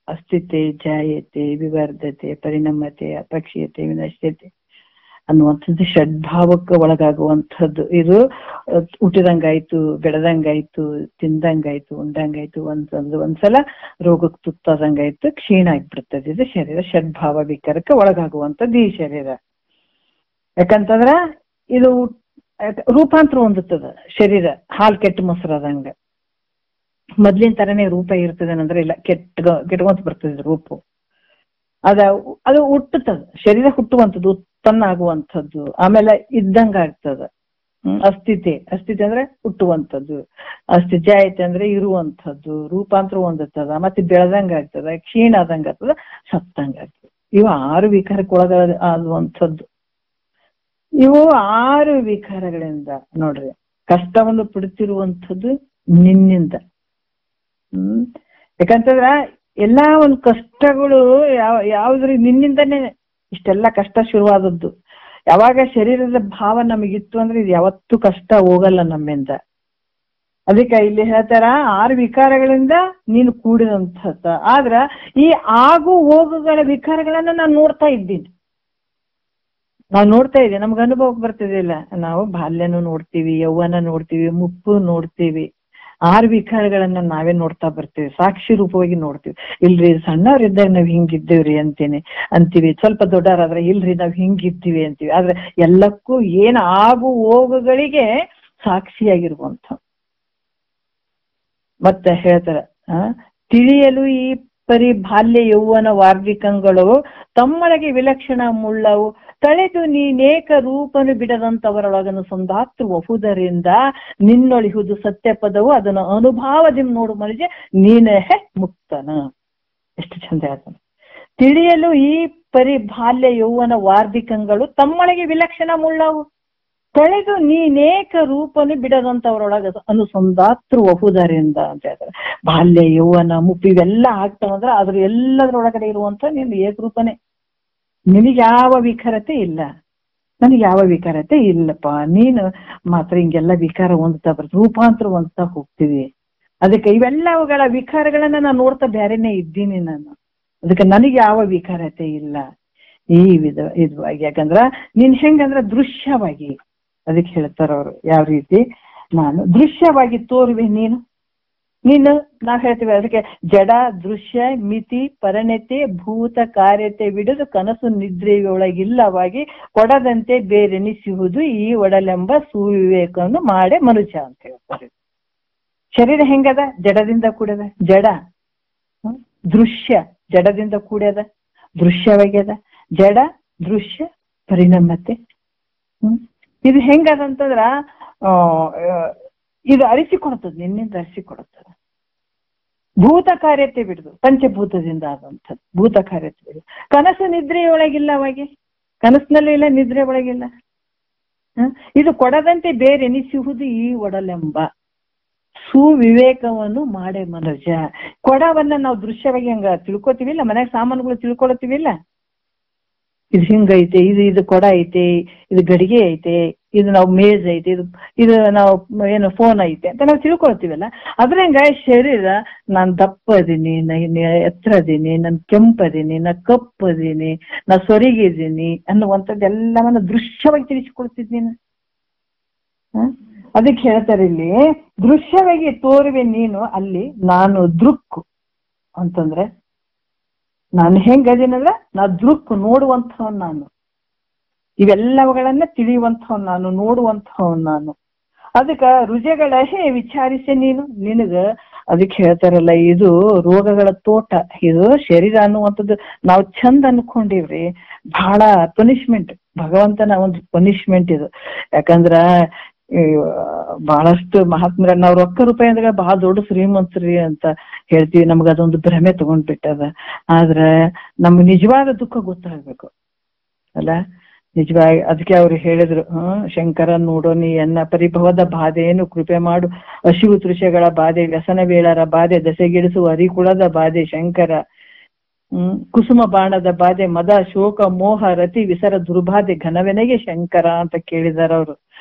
ಅಸ್ಥಿತೆ, ಜಾಯತೆ, ವಿವರ್ಧತೆ, ಪರಿಣಾಮತೆ, ಅಪಕ್ಷೀಯತೆ, ವಿನಶ್ಯತೆ ಅನ್ನುವಂಥದ್ದು ಷಡ್ಭಾವಕ್ಕೆ ಒಳಗಾಗುವಂಥದ್ದು. ಇದು ಹುಟ್ಟಿದಂಗಾಯ್ತು, ಬೆಳೆದಂಗಾಯ್ತು, ತಿಂದಂಗಾಯ್ತು, ಉಂಡಂಗಾಯ್ತು, ಒಂದ್ಸಲ ರೋಗಕ್ಕೆ ತುತ್ತಾದಂಗಾಯ್ತು, ಕ್ಷೀಣ ಆಗ್ಬಿಡ್ತದೆ. ಇದು ಶರೀರ ಷಡ್ಭಾವ ವಿಕಾರಕ್ಕೆ ಒಳಗಾಗುವಂಥದ್ದು ಈ ಶರೀರ. ಯಾಕಂತಂದ್ರ ಇದು ರೂಪಾಂತರ ಹೊಂದುತ್ತದ ಶರೀರ. ಹಾಲು ಕೆಟ್ಟ ಮೊಸರಾದಂಗ ಮೊದ್ಲಿನ ತರನೇ ರೂಪ ಇರ್ತದೆ ಅಂದ್ರೆ ಇಲ್ಲ, ಕೆಟ್ಕೊಂತ ಬರ್ತದೆ ರೂಪ. ಅದು ಹುಟ್ಟುತ್ತದ, ಶರೀರ ಹುಟ್ಟುವಂಥದ್ದು, ಉತ್ಪನ್ನ ಆಗುವಂಥದ್ದು, ಆಮೇಲೆ ಇದ್ದಂಗ ಆಗ್ತದ. ಅಸ್ಥಿತೆ ಅಂದ್ರೆ ಹುಟ್ಟುವಂಥದ್ದು, ಜಾಯತೆ ಅಂದ್ರೆ ಇರುವಂಥದ್ದು, ರೂಪಾಂತರ ಹೊಂದುತ್ತದ, ಮತ್ತೆ ಬೆಳೆದಂಗ ಆಗ್ತದ, ಕ್ಷೀಣ ಆದಂಗ ಆಗ್ತದ, ಸತ್ತಂಗ ಆಗ್ತದೆ. ಇವು 6 ವಿಕಾರಕ್ಕೆ ಆಗುವಂಥದ್ದು. ಇವು 6 ವಿಕಾರಗಳಿಂದ ನೋಡ್ರಿ ಕಷ್ಟವನ್ನು ಪಡುತ್ತಿರುವಂಥದ್ದು ನಿನ್ನಿಂದ. ಯಾಕಂತಂದ್ರ ಎಲ್ಲಾ ಒಂದು ಕಷ್ಟಗಳು ಯಾವ್ದ್ರ ನಿನ್ನಿಂದನೇ ಇಷ್ಟೆಲ್ಲ ಕಷ್ಟ ಶುರುವಾದದ್ದು. ಯಾವಾಗ ಶರೀರದ ಭಾವ ನಮಗಿತ್ತು ಅಂದ್ರೆ ಇದು ಯಾವತ್ತೂ ಕಷ್ಟ ಹೋಗಲ್ಲ ನಮ್ಮಿಂದ. ಅದಕ್ಕೆ ಇಲ್ಲಿ ಹೇಳ್ತಾರ 6 ವಿಕಾರಗಳಿಂದ ನೀನು ಕೂಡಿದಂತ. ಆದ್ರ ಈ ಆಗು ಹೋಗುಗಳ ವಿಕಾರಗಳನ್ನ ನಾನು ನೋಡ್ತಾ ಇದ್ದೀನಿ. ನಮ್ಗೆ ಅನುಭವಕ್ಕೆ ಬರ್ತಿದಿಲ್ಲ. ನಾವು ಬಾಲ್ಯನೂ ನೋಡ್ತೀವಿ, ಯೌವನ ನೋಡ್ತೀವಿ, ಮುಪ್ಪು ನೋಡ್ತೀವಿ. 6 ವಿಕಾರಗಳನ್ನ ನಾವೇ ನೋಡ್ತಾ ಬರ್ತೀವಿ, ಸಾಕ್ಷಿ ರೂಪವಾಗಿ ನೋಡ್ತೀವಿ. ಇಲ್ರಿ ಸಣ್ಣವ್ರಿದ್ದಾಗ ನಾವ್ ಹಿಂಗಿದ್ದೇವ್ರಿ ಅಂತೀವಿ. ಸ್ವಲ್ಪ ದೊಡ್ಡವರಾದ್ರೆ ಇಲ್ರಿ ನಾವ್ ಹಿಂಗಿದ್ದೀವಿ ಅಂತೀವಿ. ಆದ್ರೆ ಎಲ್ಲಕ್ಕೂ ಏನ್ ಆಗು ಹೋಗುಗಳಿಗೆ ಸಾಕ್ಷಿಯಾಗಿರುವಂತ. ಮತ್ತೆ ಹೇಳ್ತಾರ, ತಿಳಿಯಲು ಈ ಪರಿ ಬಾಲ್ಯ ಯೌವನ ವಾರ್ಧಿಕಗಳು ತಮ್ಮೊಳಗೆ ವಿಲಕ್ಷಣ ಮುಳ್ಳವು, ತಳೆದು ನೀನೇಕ ರೂಪನು ಬಿಡದಂತವರೊಳಗನು ಸಂಧಾತೃ ಒಹುದರಿಂದ ನಿನ್ನೊಳಿಹುದು ಸತ್ಯ ಪದವು, ಅದನ್ನು ಅನುಭಾವದಿ ನೋಡು ಮನುಜ ನೀನೇ ಮುಕ್ತನ. ಎಷ್ಟು ಚಂದ ಹೇಳ್ತಾನೆ. ತಿಳಿಯಲು ಈ ಪರಿ ಬಾಲ್ಯ ಯೌವನ ವಾರ್ಧಿಕಗಳು ತಮ್ಮೊಳಗೆ ವಿಲಕ್ಷಣ ಮುಳ್ಳವು, ತಳೆದು ನೀನೇಕ ರೂಪನು ಬಿಡದಂತವರೊಳಗ ಅನುಸಂಧಾತೃ ಒಹುದರಿಂದ ಅಂತ ಹೇಳ್ತಾರೆ. ಬಾಲ್ಯ ಯೌವನ ಮುಪ್ಪು ಇವೆಲ್ಲ ಆಗ್ತಾವಂದ್ರೆ ಅದ್ರ ಎಲ್ಲದರೊಳಗಡೆ ಇರುವಂತ ನೀನು ಏಕರೂಪನೇ. ನಿನಗೆ ಯಾವ ವಿಕಾರತೆ ಇಲ್ಲ, ನನಗೆ ಯಾವ ವಿಕಾರತೆ ಇಲ್ಲಪ್ಪ. ನೀನು ಮಾತ್ರ ಹಿಂಗೆಲ್ಲ ವಿಕಾರ ಹೊಂದ್ತಾ ಬರ್ತದೆ, ರೂಪಾಂತರ ಹೊಂದ್ತಾ ಹೋಗ್ತೀವಿ. ಅದಕ್ಕೆ ಇವೆಲ್ಲವುಗಳ ವಿಕಾರಗಳನ್ನ ನಾನು ನೋಡ್ತಾ ಬೇರೆನೆ ಇದ್ದೀನಿ ನಾನು. ಅದಕ್ಕೆ ನನಗೆ ಯಾವ ವಿಕಾರತೆ ಇಲ್ಲ ಈ ವಿಧವಾಗಿ. ಯಾಕಂದ್ರ ನೀನ್ ಹೆಂಗಂದ್ರ ದೃಶ್ಯವಾಗಿ, ಅದಕ್ಕೆ ಹೇಳ್ತಾರ ಅವರು ಯಾವ ರೀತಿ, ನಾನು ದೃಶ್ಯವಾಗಿ ತೋರುವೆ ನೀನು. ನಾವ್ ಹೇಳ್ತೀವಿ ಅದಕ್ಕೆ ಜಡ ದೃಶ್ಯ ಮಿತಿ ಪರಿಣತೆ ಭೂತ ಕಾರ್ಯತೆ ಬಿಡುದು ಕನಸು ನಿದ್ರೆಯೊಳಗಿಲ್ಲವಾಗಿ ಕೊಡದಂತೆ ಬೇರೆನಿಸುವುದು ಈ ಒಡಲೆಂಬ ಸುವಿವೇಕವನ್ನು ಮಾಡೇ ಮನುಷ್ಯ ಅಂತ ಹೇಳ್ತಾರೆ. ಶರೀರ ಹೆಂಗದ? ಜಡದಿಂದ ಕೂಡದ. ಜಡ ದೃಶ್ಯ ಜಡದಿಂದ ಕೂಡ್ಯದ, ದೃಶ್ಯವಾಗ್ಯದ. ಜಡ ದೃಶ್ಯ ಪರಿಣಾಮತೆ. ಇದು ಹೆಂಗದಂತಂದ್ರ ಇದು ಅರಿಸಿಕೊಡ್ತದ, ನಿನ್ನಿಂದ ಅರಿಸಿಕೊಡುತ್ತದೆ. ಭೂತ ಕಾರ್ಯತೆ ಬಿಡುದು, ಪಂಚಭೂತದಿಂದ ಆದಂಥದ್ದು ಭೂತ ಕಾರ್ಯತೆ ಬಿಡುದು. ಕನಸು ನಿದ್ರೆಯೊಳಗಿಲ್ಲ, ಅವಾಗಿ ಕನಸಿನಲ್ಲೂ ಇಲ್ಲ, ನಿದ್ರೆ ಒಳಗಿಲ್ಲ. ಇದು ಕೊಡದಂತೆ ಬೇರೆ ಎನಿಸುವುದು ಈ ಒಡಲೆಂಬ ಸುವಿವೇಕವನ್ನು ಮಾಡೇ ಮನುಜ. ಕೊಡವನ್ನ ನಾವು ದೃಶ್ಯವಾಗಿ ಹಂಗ ತಿಳ್ಕೊತೀವಿಲ್ಲ, ಮನ್ಯಾಗ ಸಾಮಾನುಗಳು ತಿಳ್ಕೊಳತೀವಿಲ್ಲ. ಇದು ಹಿಂಗೈತೆ, ಇದು ಕೊಡ ಐತೆ, ಇದು ಗಡಿಗೆ ಐತೆ, ಇದು ನಾವು ಮೇಜ್ ಐತೆ, ಇದು ನಾವು ಏನು ಫೋನ್ ಐತೆ ಅಂತ ನಾವು ತಿಳ್ಕೊಳ್ತೀವಲ್ಲ. ಅದ್ರಂಗ ಶರೀರ ನಾನ್ ದಪ್ಪ ಅದೀನಿ, ಎತ್ತರ ಅದೀನಿ, ನಾನ್ ಕೆಂಪದೀನಿ, ನಾ ಕಪ್ಪದೀನಿ, ನಾ ಸೊರಿಗಿದ್ದೀನಿ ಅನ್ನುವಂಥದ್ದೆಲ್ಲವನ್ನ ದೃಶ್ಯವಾಗಿ ತಿಳಿಸಿಕೊಳ್ತಿದ್ದೀನಿ. ಅದಕ್ಕೆ ಹೇಳ್ತಾರೆ ಇಲ್ಲಿ, ದೃಶ್ಯವಾಗಿ ತೋರುವೆ ನೀನು ಅಲ್ಲಿ, ನಾನು ದೃಕ್ಕು ಅಂತಂದ್ರೆ ನಾನು ಹೆಂಗದೀನಂದ್ರೆ ನಾ ದೃಕ್ ನೋಡುವಂಥವನ್ ನಾನು, ಇವೆಲ್ಲವುಗಳನ್ನ ತಿಳಿಯುವಂಥವನ್ ನಾನು, ನೋಡುವಂಥವನ್ ನಾನು. ಅದಕ್ಕ ರುಜಗಳ ವಿಚಾರಿಸಿ ನೀನು ನಿನಗ ಅದಕ್ಕೆ ಹೇಳ್ತಾರಲ್ಲ, ಇದು ರೋಗಗಳ ತೋಟ. ಇದು ಶರೀರ ಅನ್ನುವಂಥದ್ದು ನಾವು ಚಂದ ಅನ್ಕೊಂಡಿವ್ರಿ, ಬಹಳ ಪನಿಷ್ಮೆಂಟ್, ಭಗವಂತನ ಒಂದು ಪನಿಷ್ಮೆಂಟ್ ಇದು. ಯಾಕಂದ್ರ ಬಹಳಷ್ಟು ಮಹಾತ್ಮರ ನಾವು ರೊಕ್ಕ ರೂಪಾಯಿ ಅಂದ್ರೆ ಬಹಳ ದೊಡ್ಡ ಶ್ರೀಮಂತರಿ ಅಂತ ಹೇಳ್ತೀವಿ, ನಮ್ಗ ಅದೊಂದು ಭ್ರಮೆ ತಗೊಂಡ್ಬಿಟ್ಟದ. ಆದ್ರೆ ನಮ್ಗೆ ನಿಜವಾದ ದುಃಖ ಗೊತ್ತಾಗ್ಬೇಕು ಅಲ್ಲ, ನಿಜವಾಗಿ. ಅದಕ್ಕೆ ಅವ್ರು ಹೇಳಿದ್ರು, ಶಂಕರ ನೋಡೋ ನೀ ಎನ್ನ ಪರಿಭವದ ಬಾಧೆಯನ್ನು ಕೃಪೆ ಮಾಡು, ಹಸಿವು ತೃಷಗಳ ಬಾಧೆ, ವ್ಯಸನ ವೇಳರ ಬಾಧೆ, ದಸೆಗಿಡಿಸುವ ಅರಿಕುಳದ ಬಾಧೆ ಶಂಕರ, ಕುಸುಮ ಬಾಣದ ಬಾಧೆ, ಮದ ಶೋಕ ಮೋಹ ರತಿ ವಿಸರ ದುರ್ಬಾಧೆ ಘನವೆನೆಗೆ ಶಂಕರ ಅಂತ ಕೇಳಿದಾರ ಅವರು.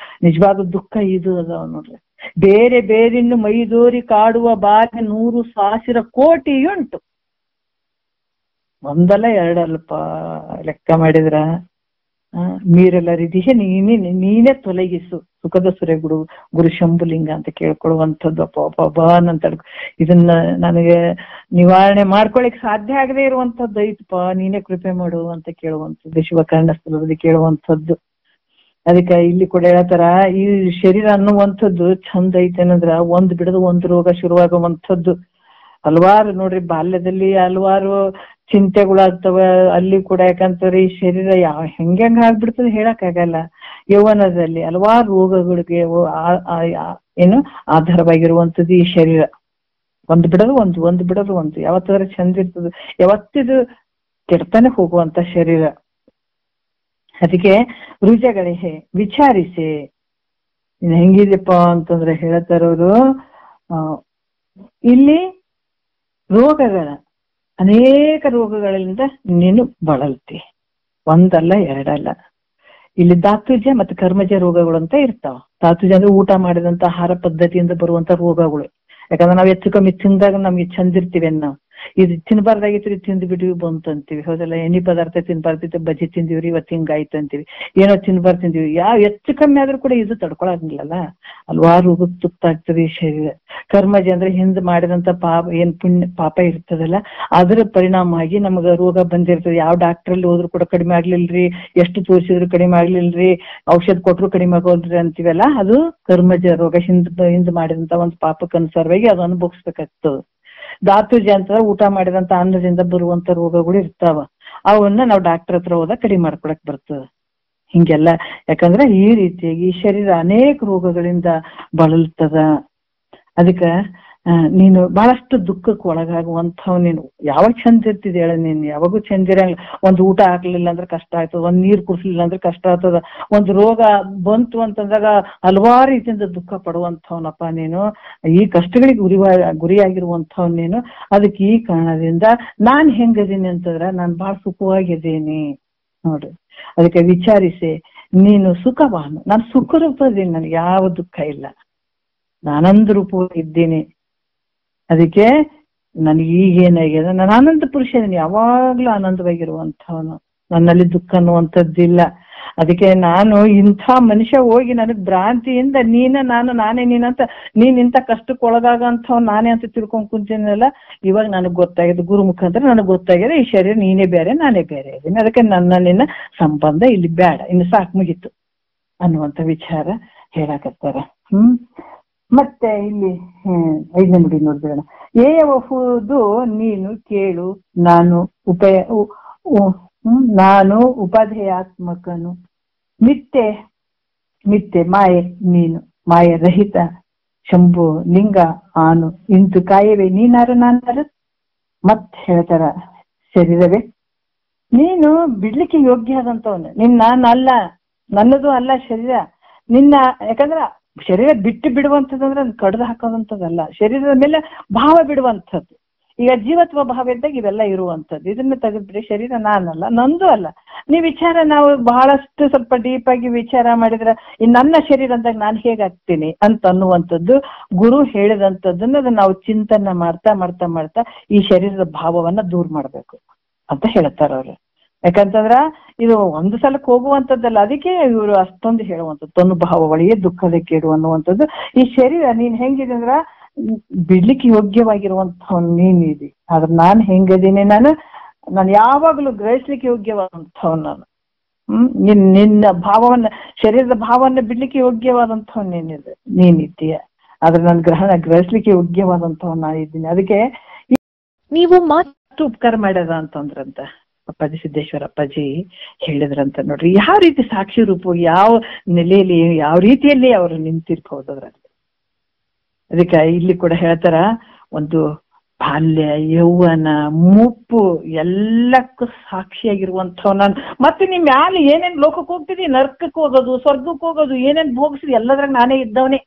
ನಿಜವಾದ ದುಃಖ ಇದು ಅದಾವ ನೋಡ್ರಿ. ಬೇರೆ ಬೇರಿನ್ನು ಮೈದೋರಿ ಕಾಡುವ ಬಾಧೆ 100,000 ಕೋಟಿಯುಂಟು, ಒಂದಲ್ಲ ಎರಡಲ್ಪ ಲೆಕ್ಕ ಮಾಡಿದ್ರ. ಮೀರೆಲ್ಲ ರೀತಿಯ ನೀನೇ ತೊಲಗಿಸು ಸುಖದ ಸುರೆ ಗುರು ಶಂಭುಲಿಂಗ ಅಂತ ಕೇಳ್ಕೊಳ್ಳುವಂಥದ್ದು. ಅಪ್ಪ ಅಂತ ಇದನ್ನ ನನಗೆ ನಿವಾರಣೆ ಮಾಡ್ಕೊಳಿಕ್ ಸಾಧ್ಯ ಆಗದೆ ಇರುವಂತದ್ದು ಐತಪ್ಪ, ನೀನೇ ಕೃಪೆ ಮಾಡು ಅಂತ ಕೇಳುವಂಥದ್ದು, ಶಿವಕರ್ಣ ಸ್ಥಳದಲ್ಲಿ ಕೇಳುವಂಥದ್ದು. ಅದಕ್ಕೆ ಇಲ್ಲಿ ಕೂಡ ಹೇಳ್ತಾರ, ಈ ಶರೀರ ಅನ್ನುವಂಥದ್ದು ಚಂದ ಐತೇನಂದ್ರ ಒಂದ್ ಬಿಡದು ಒಂದ್ ರೋಗ ಶುರುವಾಗುವಂಥದ್ದು. ಹಲವಾರು ನೋಡ್ರಿ, ಬಾಲ್ಯದಲ್ಲಿ ಹಲವಾರು ಚಿಂತೆಗಳಾಗ್ತವ ಅಲ್ಲಿ ಕೂಡ. ಯಾಕಂತಾರೆ ಈ ಶರೀರ ಹೆಂಗ್ ಆಗ್ಬಿಡ್ತದೆ ಹೇಳಕ್ ಆಗಲ್ಲ. ಯೌವನದಲ್ಲಿ ಹಲವಾರು ರೋಗಗಳಿಗೆ ಏನು ಆಧಾರವಾಗಿರುವಂಥದ್ದು ಈ ಶರೀರ. ಒಂದ್ ಬಿಡೋದು ಒಂದು ಯಾವತ್ತಾದ್ರೂ ಚಂದ ಇರ್ತದೆ, ಯಾವತ್ತಿದು ಕೆಡ್ತಾನೆ ಹೋಗುವಂತ ಶರೀರ. ಅದಕ್ಕೆ ರುಜಗಳಿಗೆ ವಿಚಾರಿಸಿ ಹೆಂಗಿದೆಪ್ಪ ಅಂತಂದ್ರೆ ಹೇಳ್ತಾರವ್ರು, ಇಲ್ಲಿ ರೋಗಗಳ ಅನೇಕ ರೋಗಗಳಿಂದ ನೀನು ಬಳಲ್ತಿ, ಒಂದಲ್ಲ ಎರಡಲ್ಲ. ಇಲ್ಲಿ ಧಾತುಜ ಮತ್ತು ಕರ್ಮಜ ರೋಗಗಳು ಅಂತ ಇರ್ತಾವ. ಧಾತುಜ ಅಂದ್ರೆ ಊಟ ಮಾಡಿದಂತ ಆಹಾರ ಪದ್ಧತಿಯಿಂದ ಬರುವಂತ ರೋಗಗಳು. ಯಾಕಂದ್ರೆ ನಾವ್ ಹೆಚ್ಚು ಕಮ್ಮಿ ತಿಂದಾಗ ನಮ್ಗೆ ಚಂದ ಇರ್ತೀವಿ ನಾವು. ಇದು ತಿನ್ಬಾರ್ದಾಗಿತ್ತು ತಿಂದು ಬಿಡ್ವಿ ಬಂತು ಅಂತೀವಿ, ಹೌದಲ್ಲ. ಎಣ್ಣೆ ಪದಾರ್ಥ ತಿನ್ಬಾರ್ದಿತ್ತು, ಬಜ್ಜಿ ತಿಂದಿವ್ರಿ ಇವತ್ತು ಹಿಂಗಾಯ್ತು ಅಂತೀವಿ, ಏನೋ ತಿನ್ಬಾರ್ತಿಂತೀವಿ. ಹೆಚ್ಚು ಕಮ್ಮಿ ಆದ್ರೂ ಕೂಡ ಇದು ತಡ್ಕೊಳಂಗಿಲ್ಲಲ್ಲ, ಹಲ್ವಾರು ರೋಗಕ್ಕೆ ತುತ್ತಾಗ್ತದೆ ಈ ಶರೀರ. ಕರ್ಮಜ ಅಂದ್ರೆ ಹಿಂದ್ ಮಾಡಿದಂತ ಪಾಪ ಇರ್ತದಲ್ಲ, ಅದರ ಪರಿಣಾಮವಾಗಿ ನಮಗ ರೋಗ ಬಂದಿರ್ತದೆ. ಯಾವ ಡಾಕ್ಟ್ರಲ್ಲಿ ಹೋದ್ರು ಕೂಡ ಕಡಿಮೆ ಆಗ್ಲಿಲ್ರಿ, ಎಷ್ಟು ತೋರಿಸಿದ್ರು ಕಡಿಮೆ ಆಗ್ಲಿಲ್ರಿ, ಔಷಧ ಕೊಟ್ರು ಕಡಿಮೆ ಆಗೋದ್ರಿ ಅಂತೀವಲ್ಲ, ಅದು ಕರ್ಮಜ ರೋಗ. ಹಿಂದ್ ಮಾಡಿದಂತ ಒಂದು ಪಾಪಕ್ಕನುಸಾರವಾಗಿ ಅದು ಅನುಭವಿಸ್ಬೇಕಾಗ್ತದೆ. ಧಾತುಜ ಅಂತ ಊಟ ಮಾಡಿದಂತ ಅನ್ನದಿಂದ ಬರುವಂತ ರೋಗಗಳು ಇರ್ತಾವ, ಅವನ್ನ ನಾವು ಡಾಕ್ಟರ್ ಹತ್ರ ಹೋದಾಗ ಕಡಿಮೆ ಮಾಡ್ಕೊಳಕ್ ಬರ್ತದ. ಹಿಂಗೆಲ್ಲ ಯಾಕಂದ್ರೆ ಈ ರೀತಿಯಾಗಿ ಈ ಶರೀರ ಅನೇಕ ರೋಗಗಳಿಂದ ಬಳಲ್ತದ. ಅದಕ್ಕ ನೀನು ಬಹಳಷ್ಟು ದುಃಖಕ್ಕೆ ಒಳಗಾಗುವಂಥವ್. ನೀನು ಯಾವಾಗ ಚಂದ ಇರ್ತಿದ್ ಹೇಳ, ನೀನ್ ಯಾವಾಗೂ ಚಂದ ಇರಂಗಿಲ್ಲ. ಒಂದ್ ಊಟ ಹಾಕ್ಲಿಲ್ಲ ಅಂದ್ರೆ ಕಷ್ಟ ಆಗ್ತದ, ಒಂದ್ ನೀರ್ ಕುಡಿಸ್ಲಿಲ್ಲ ಅಂದ್ರೆ ಕಷ್ಟ ಆಗ್ತದ, ಒಂದ್ ರೋಗ ಬಂತು ಅಂತಂದಾಗ ಹಲವಾರು ರೀತಿಯಿಂದ ದುಃಖ ಪಡುವಂಥವ್ನಪ್ಪ ನೀನು. ಈ ಕಷ್ಟಗಳಿಗೆ ಗುರಿಯಾಗಿರುವಂಥವ್ ನೀನು. ಅದಕ್ಕೆ ಈ ಕಾರಣದಿಂದ ನಾನ್ ಹೆಂಗದೀನಿ ಅಂತಂದ್ರ ನಾನ್ ಬಹಳ ಸುಖವಾಗಿದ್ದೀನಿ ನೋಡ್ರಿ. ಅದಕ್ಕೆ ವಿಚಾರಿಸಿ ನೀನು ಸುಖವಾನು, ನಾನು ಸುಖ ರೂಪದೀನಿ, ನನಗೆ ಯಾವ ದುಃಖ ಇಲ್ಲ, ಆನಂದ ರೂಪವಾಗಿದ್ದೀನಿ. ಅದಕ್ಕೆ ನನಗೆ ಈಗೇನಾಗಿದೆ, ನಾನು ಆನಂದ ಪುರುಷ ಇದೀನಿ, ಯಾವಾಗ್ಲೂ ಆನಂದವಾಗಿರುವಂಥವನು, ನನ್ನಲ್ಲಿ ದುಃಖ ಅನ್ನುವಂಥದ್ದಿಲ್ಲ. ಅದಕ್ಕೆ ನಾನು ಇಂಥ ಮನುಷ್ಯ ಹೋಗಿ ನನಗ್ ಭ್ರಾಂತಿಯಿಂದ ನಾನೇ ನೀನಂತ ನೀನ್ ಇಂಥ ಕಷ್ಟಕ್ಕೆ ಒಳಗಾಗಂಥವ್ ನಾನೇ ಅಂತ ತಿಳ್ಕೊಂಡ್ ಕುಂತೀನಲ್ಲ, ಇವಾಗ ನನಗ್ ಗೊತ್ತಾಗಿದೆ, ಗುರು ಮುಖಾಂತರ ನನಗ್ ಗೊತ್ತಾಗಿದೆ ಈ ಶರೀರ ನೀನೇ ಬೇರೆ ನಾನೇ ಬೇರೆ ಇದ್ದೀನಿ. ಅದಕ್ಕೆ ನಿನ್ನ ಸಂಬಂಧ ಇಲ್ಲಿ ಬೇಡ, ಇನ್ನು ಸಾಕು ಮುಗಿತು ಅನ್ನುವಂಥ ವಿಚಾರ ಹೇಳಕತ್ತಾರ. ಮತ್ತೆ ಇಲ್ಲಿ 5ನೇ ನುಡಿ ನೋಡ್ಬಿಡೋಣ. ಏಯಬಹುದು ನೀನು ಕೇಳು, ನಾನು ಉಪಾಧೇಯಾತ್ಮಕನು, ಮಿಥ್ಯೆ ಮಾಯೆ ನೀನು, ಮಾಯ ರಹಿತ ಶಂಭು ಲಿಂಗ ಆನು, ಇಂತು ಕಾಯವೇ ನೀನಾರು ನಾನಾರು. ಮತ್ ಹೇಳ್ತಾರ, ಶರೀರವೇ ನೀನು ಬಿಡ್ಲಿಕ್ಕೆ ಯೋಗ್ಯ ಆದಂತವನು, ನಾನಲ್ಲ, ನನ್ನದು ಅಲ್ಲ ಶರೀರ ನಿನ್ನ. ಯಾಕಂದ್ರ ಶರೀರ ಬಿಟ್ಟು ಬಿಡುವಂಥದ್ದಂದ್ರೆ ಕಡ್ದು ಹಾಕೋದಂಥದ್ದಲ್ಲ, ಶರೀರದ ಮೇಲೆ ಭಾವ ಬಿಡುವಂಥದ್ದು. ಈಗ ಜೀವತ್ವ ಭಾವ ಇದ್ದಾಗ ಇವೆಲ್ಲ ಇರುವಂಥದ್ದು. ಇದನ್ನ ತೆಗೆದ್ಬಿಡಿ, ಶರೀರ ನಾನಲ್ಲ, ನಂದು ಅಲ್ಲ. ನಾವು ಬಹಳಷ್ಟು ಸ್ವಲ್ಪ ಡೀಪ್ ಆಗಿ ವಿಚಾರ ಮಾಡಿದ್ರೆ ನನ್ನ ಶರೀರ ಅಂದಾಗ ನಾನು ಹೇಗಾಗ್ತೀನಿ ಅಂತ ಅನ್ನುವಂಥದ್ದು ಗುರು ಹೇಳಿದಂಥದ್ದನ್ನ ನಾವು ಚಿಂತನೆ ಮಾಡ್ತಾ ಮಾಡ್ತಾ ಮಾಡ್ತಾ ಈ ಶರೀರದ ಭಾವವನ್ನ ದೂರ ಮಾಡ್ಬೇಕು ಅಂತ ಹೇಳ್ತಾರ ಅವ್ರು. ಯಾಕಂತಂದ್ರ ಇದು ಒಂದು ಸಲಕ್ಕೆ ಹೋಗುವಂಥದ್ದಲ್ಲ, ಅದಕ್ಕೆ ಇವರು ಅಷ್ಟೊಂದು ಹೇಳುವಂಥದ್ದು. ತನ್ನ ಭಾವಗಳಿಗೆ ದುಃಖದ ಕೇಡು ಅನ್ನುವಂಥದ್ದು. ಈ ಶರೀರ ನೀನ್ ಹೆಂಗಿದೆ ಅಂದ್ರ ಬಿಡ್ಲಿಕ್ಕೆ ಯೋಗ್ಯವಾಗಿರುವಂಥವ್ ನೀನಿದಿ, ಆದ್ರೆ ನಾನ್ ಹೆಂಗದೀನಿ, ನಾನು ಯಾವಾಗ್ಲೂ ಗ್ರಹಿಸ್ಲಿಕ್ಕೆ ಯೋಗ್ಯವಾದಂಥವ್ ನಾನು. ನಿನ್ನ ಭಾವವನ್ನ, ಶರೀರದ ಭಾವವನ್ನ ಬಿಡ್ಲಿಕ್ಕೆ ಯೋಗ್ಯವಾದಂಥವ್ ನೀನಿದ್ದೀಯ. ಆದ್ರೆ ನನ್ನ ಗ್ರಹಿಸ್ಲಿಕ್ಕೆ ಯೋಗ್ಯವಾದಂಥವ್ ನಾನು ಇದ್ದೀನಿ. ಅದಕ್ಕೆ ನೀವು ಉಪಕಾರ ಮಾಡ್ಯದ ಅಂತಂದ್ರಂತ ಅಪ್ಪಾಜಿ ಸಿದ್ದೇಶ್ವರ ಅಪ್ಪಾಜಿ ಹೇಳಿದ್ರಂತ. ನೋಡ್ರಿ ಯಾವ ರೀತಿ ಸಾಕ್ಷಿ ರೂಪ, ಯಾವ ನೆಲೆಯಲ್ಲಿ, ಯಾವ ರೀತಿಯಲ್ಲಿ ಅವರು ನಿಂತಿರ್ಬಹುದು ಅದ್ರಲ್ಲಿ. ಅದಕ್ಕೆ ಇಲ್ಲಿ ಕೂಡ ಹೇಳ್ತಾರ, ಒಂದು ಬಾಲ್ಯ, ಯೌವನ, ಮುಪ್ಪು ಎಲ್ಲಕ್ಕೂ ಸಾಕ್ಷಿಯಾಗಿರುವಂಥವ್ ನಾನು. ಮತ್ತೆ ನಿಮ್ ಮ್ಯಾಲ ಏನೇನ್ ಲೋಕಕ್ಕೆ ಹೋಗ್ತಿದಿ, ನರ್ಕಕ್ಕೆ ಹೋಗೋದು, ಸ್ವರ್ಗಕ್ಕೆ ಹೋಗೋದು, ಏನೇನ್ ಭೋಗಿಸಿದಿ ಎಲ್ಲದ್ರಾಗ ನಾನೇ ಇದ್ದವನೇ.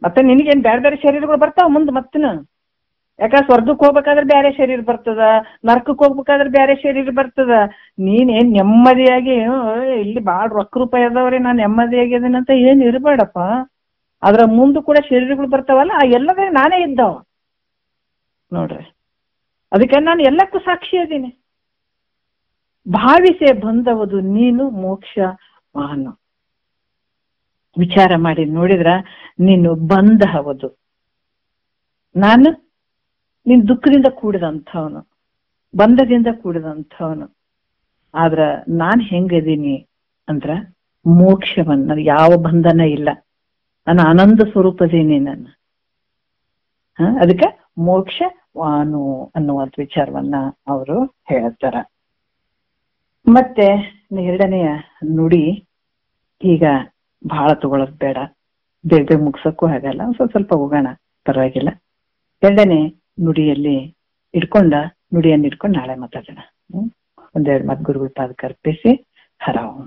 ಮತ್ತೆ ನಿನಗೇನ್ ಬೇರೆ ಬೇರೆ ಶರೀರಗಳು ಬರ್ತಾವ ಮುಂದೆ ಮತ್ತನ. ಯಾಕ ಸ್ವರ್ಗಕ್ಕೆ ಹೋಗ್ಬೇಕಾದ್ರೆ ಬೇರೆ ಶರೀರ ಬರ್ತದ, ನರ್ಕಕ್ಕೆ ಹೋಗ್ಬೇಕಾದ್ರೆ ಬೇರೆ ಶರೀರ ಬರ್ತದ. ನೀನೇನ್ ನೆಮ್ಮದಿಯಾಗಿ ಇಲ್ಲಿ ಬಾಳ್ ರೊಕ್ಕ ರೂಪಾಯಿ ಅದಾವ್ರಿ ನಾನು ನೆಮ್ಮದಿಯಾಗಿ ಅದನ್ನಂತ ಏನ್ ಇರಬೇಡಪ್ಪ. ಅದ್ರ ಮುಂದೆ ಕೂಡ ಶರೀರಗಳು ಬರ್ತಾವಲ್ಲ, ಆ ಎಲ್ಲದೇ ನಾನೇ ಇದ್ದಾವ ನೋಡ್ರಿ. ಅದಕ್ಕೆ ನಾನು ಎಲ್ಲಕ್ಕೂ ಸಾಕ್ಷಿ ಅದೀನಿ. ಭಾವಿಸೆ ಬಂದವುದು ನೀನು ಮೋಕ್ಷ ವಾಹನ. ವಿಚಾರ ಮಾಡಿ ನೋಡಿದ್ರ ನೀನು ಬಂದ ಹೌದು, ನಾನು ನೀನ್ ದುಃಖದಿಂದ ಕೂಡಿದಂಥವನು, ಬಂಧದಿಂದ ಕೂಡಿದಂಥವನು. ಆದ್ರ ನಾನ್ ಹೆಂಗದೀನಿ ಅಂದ್ರ ಮೋಕ್ಷವನ್ನ, ನನಗೆ ಯಾವ ಬಂಧನ ಇಲ್ಲ, ನಾನು ಆನಂದ ಸ್ವರೂಪದೀನಿ ನಾನು. ಅದಕ್ಕೆ ಮೋಕ್ಷವಾನು ಅನ್ನುವಂಥ ವಿಚಾರವನ್ನ ಅವರು ಹೇಳ್ತಾರ. ಮತ್ತೆ ಎರಡನೆಯ ನುಡಿ, ಈಗ ಬಹಳ ತಗೊಳೋದ್ ಬೇಡ, ಬೇಗ ಬೇಗ ಮುಗ್ಸಕ್ಕೂ ಆಗಲ್ಲ, ಸ್ವಲ್ಪ ಹೋಗೋಣ ಪರವಾಗಿಲ್ಲ. ಎರಡನೇ ನುಡಿಯಲ್ಲಿ ನುಡಿಯನ್ನು ಇಟ್ಕೊಂಡು ನಾಳೆ ಮಾತಾಡೋಣ. ಒಂದೆರಡು ಮಾತು ಗುರುಗಳ ಪಾದಕ್ಕೆ ಅರ್ಪಿಸಿ ಹರ ಓಂ.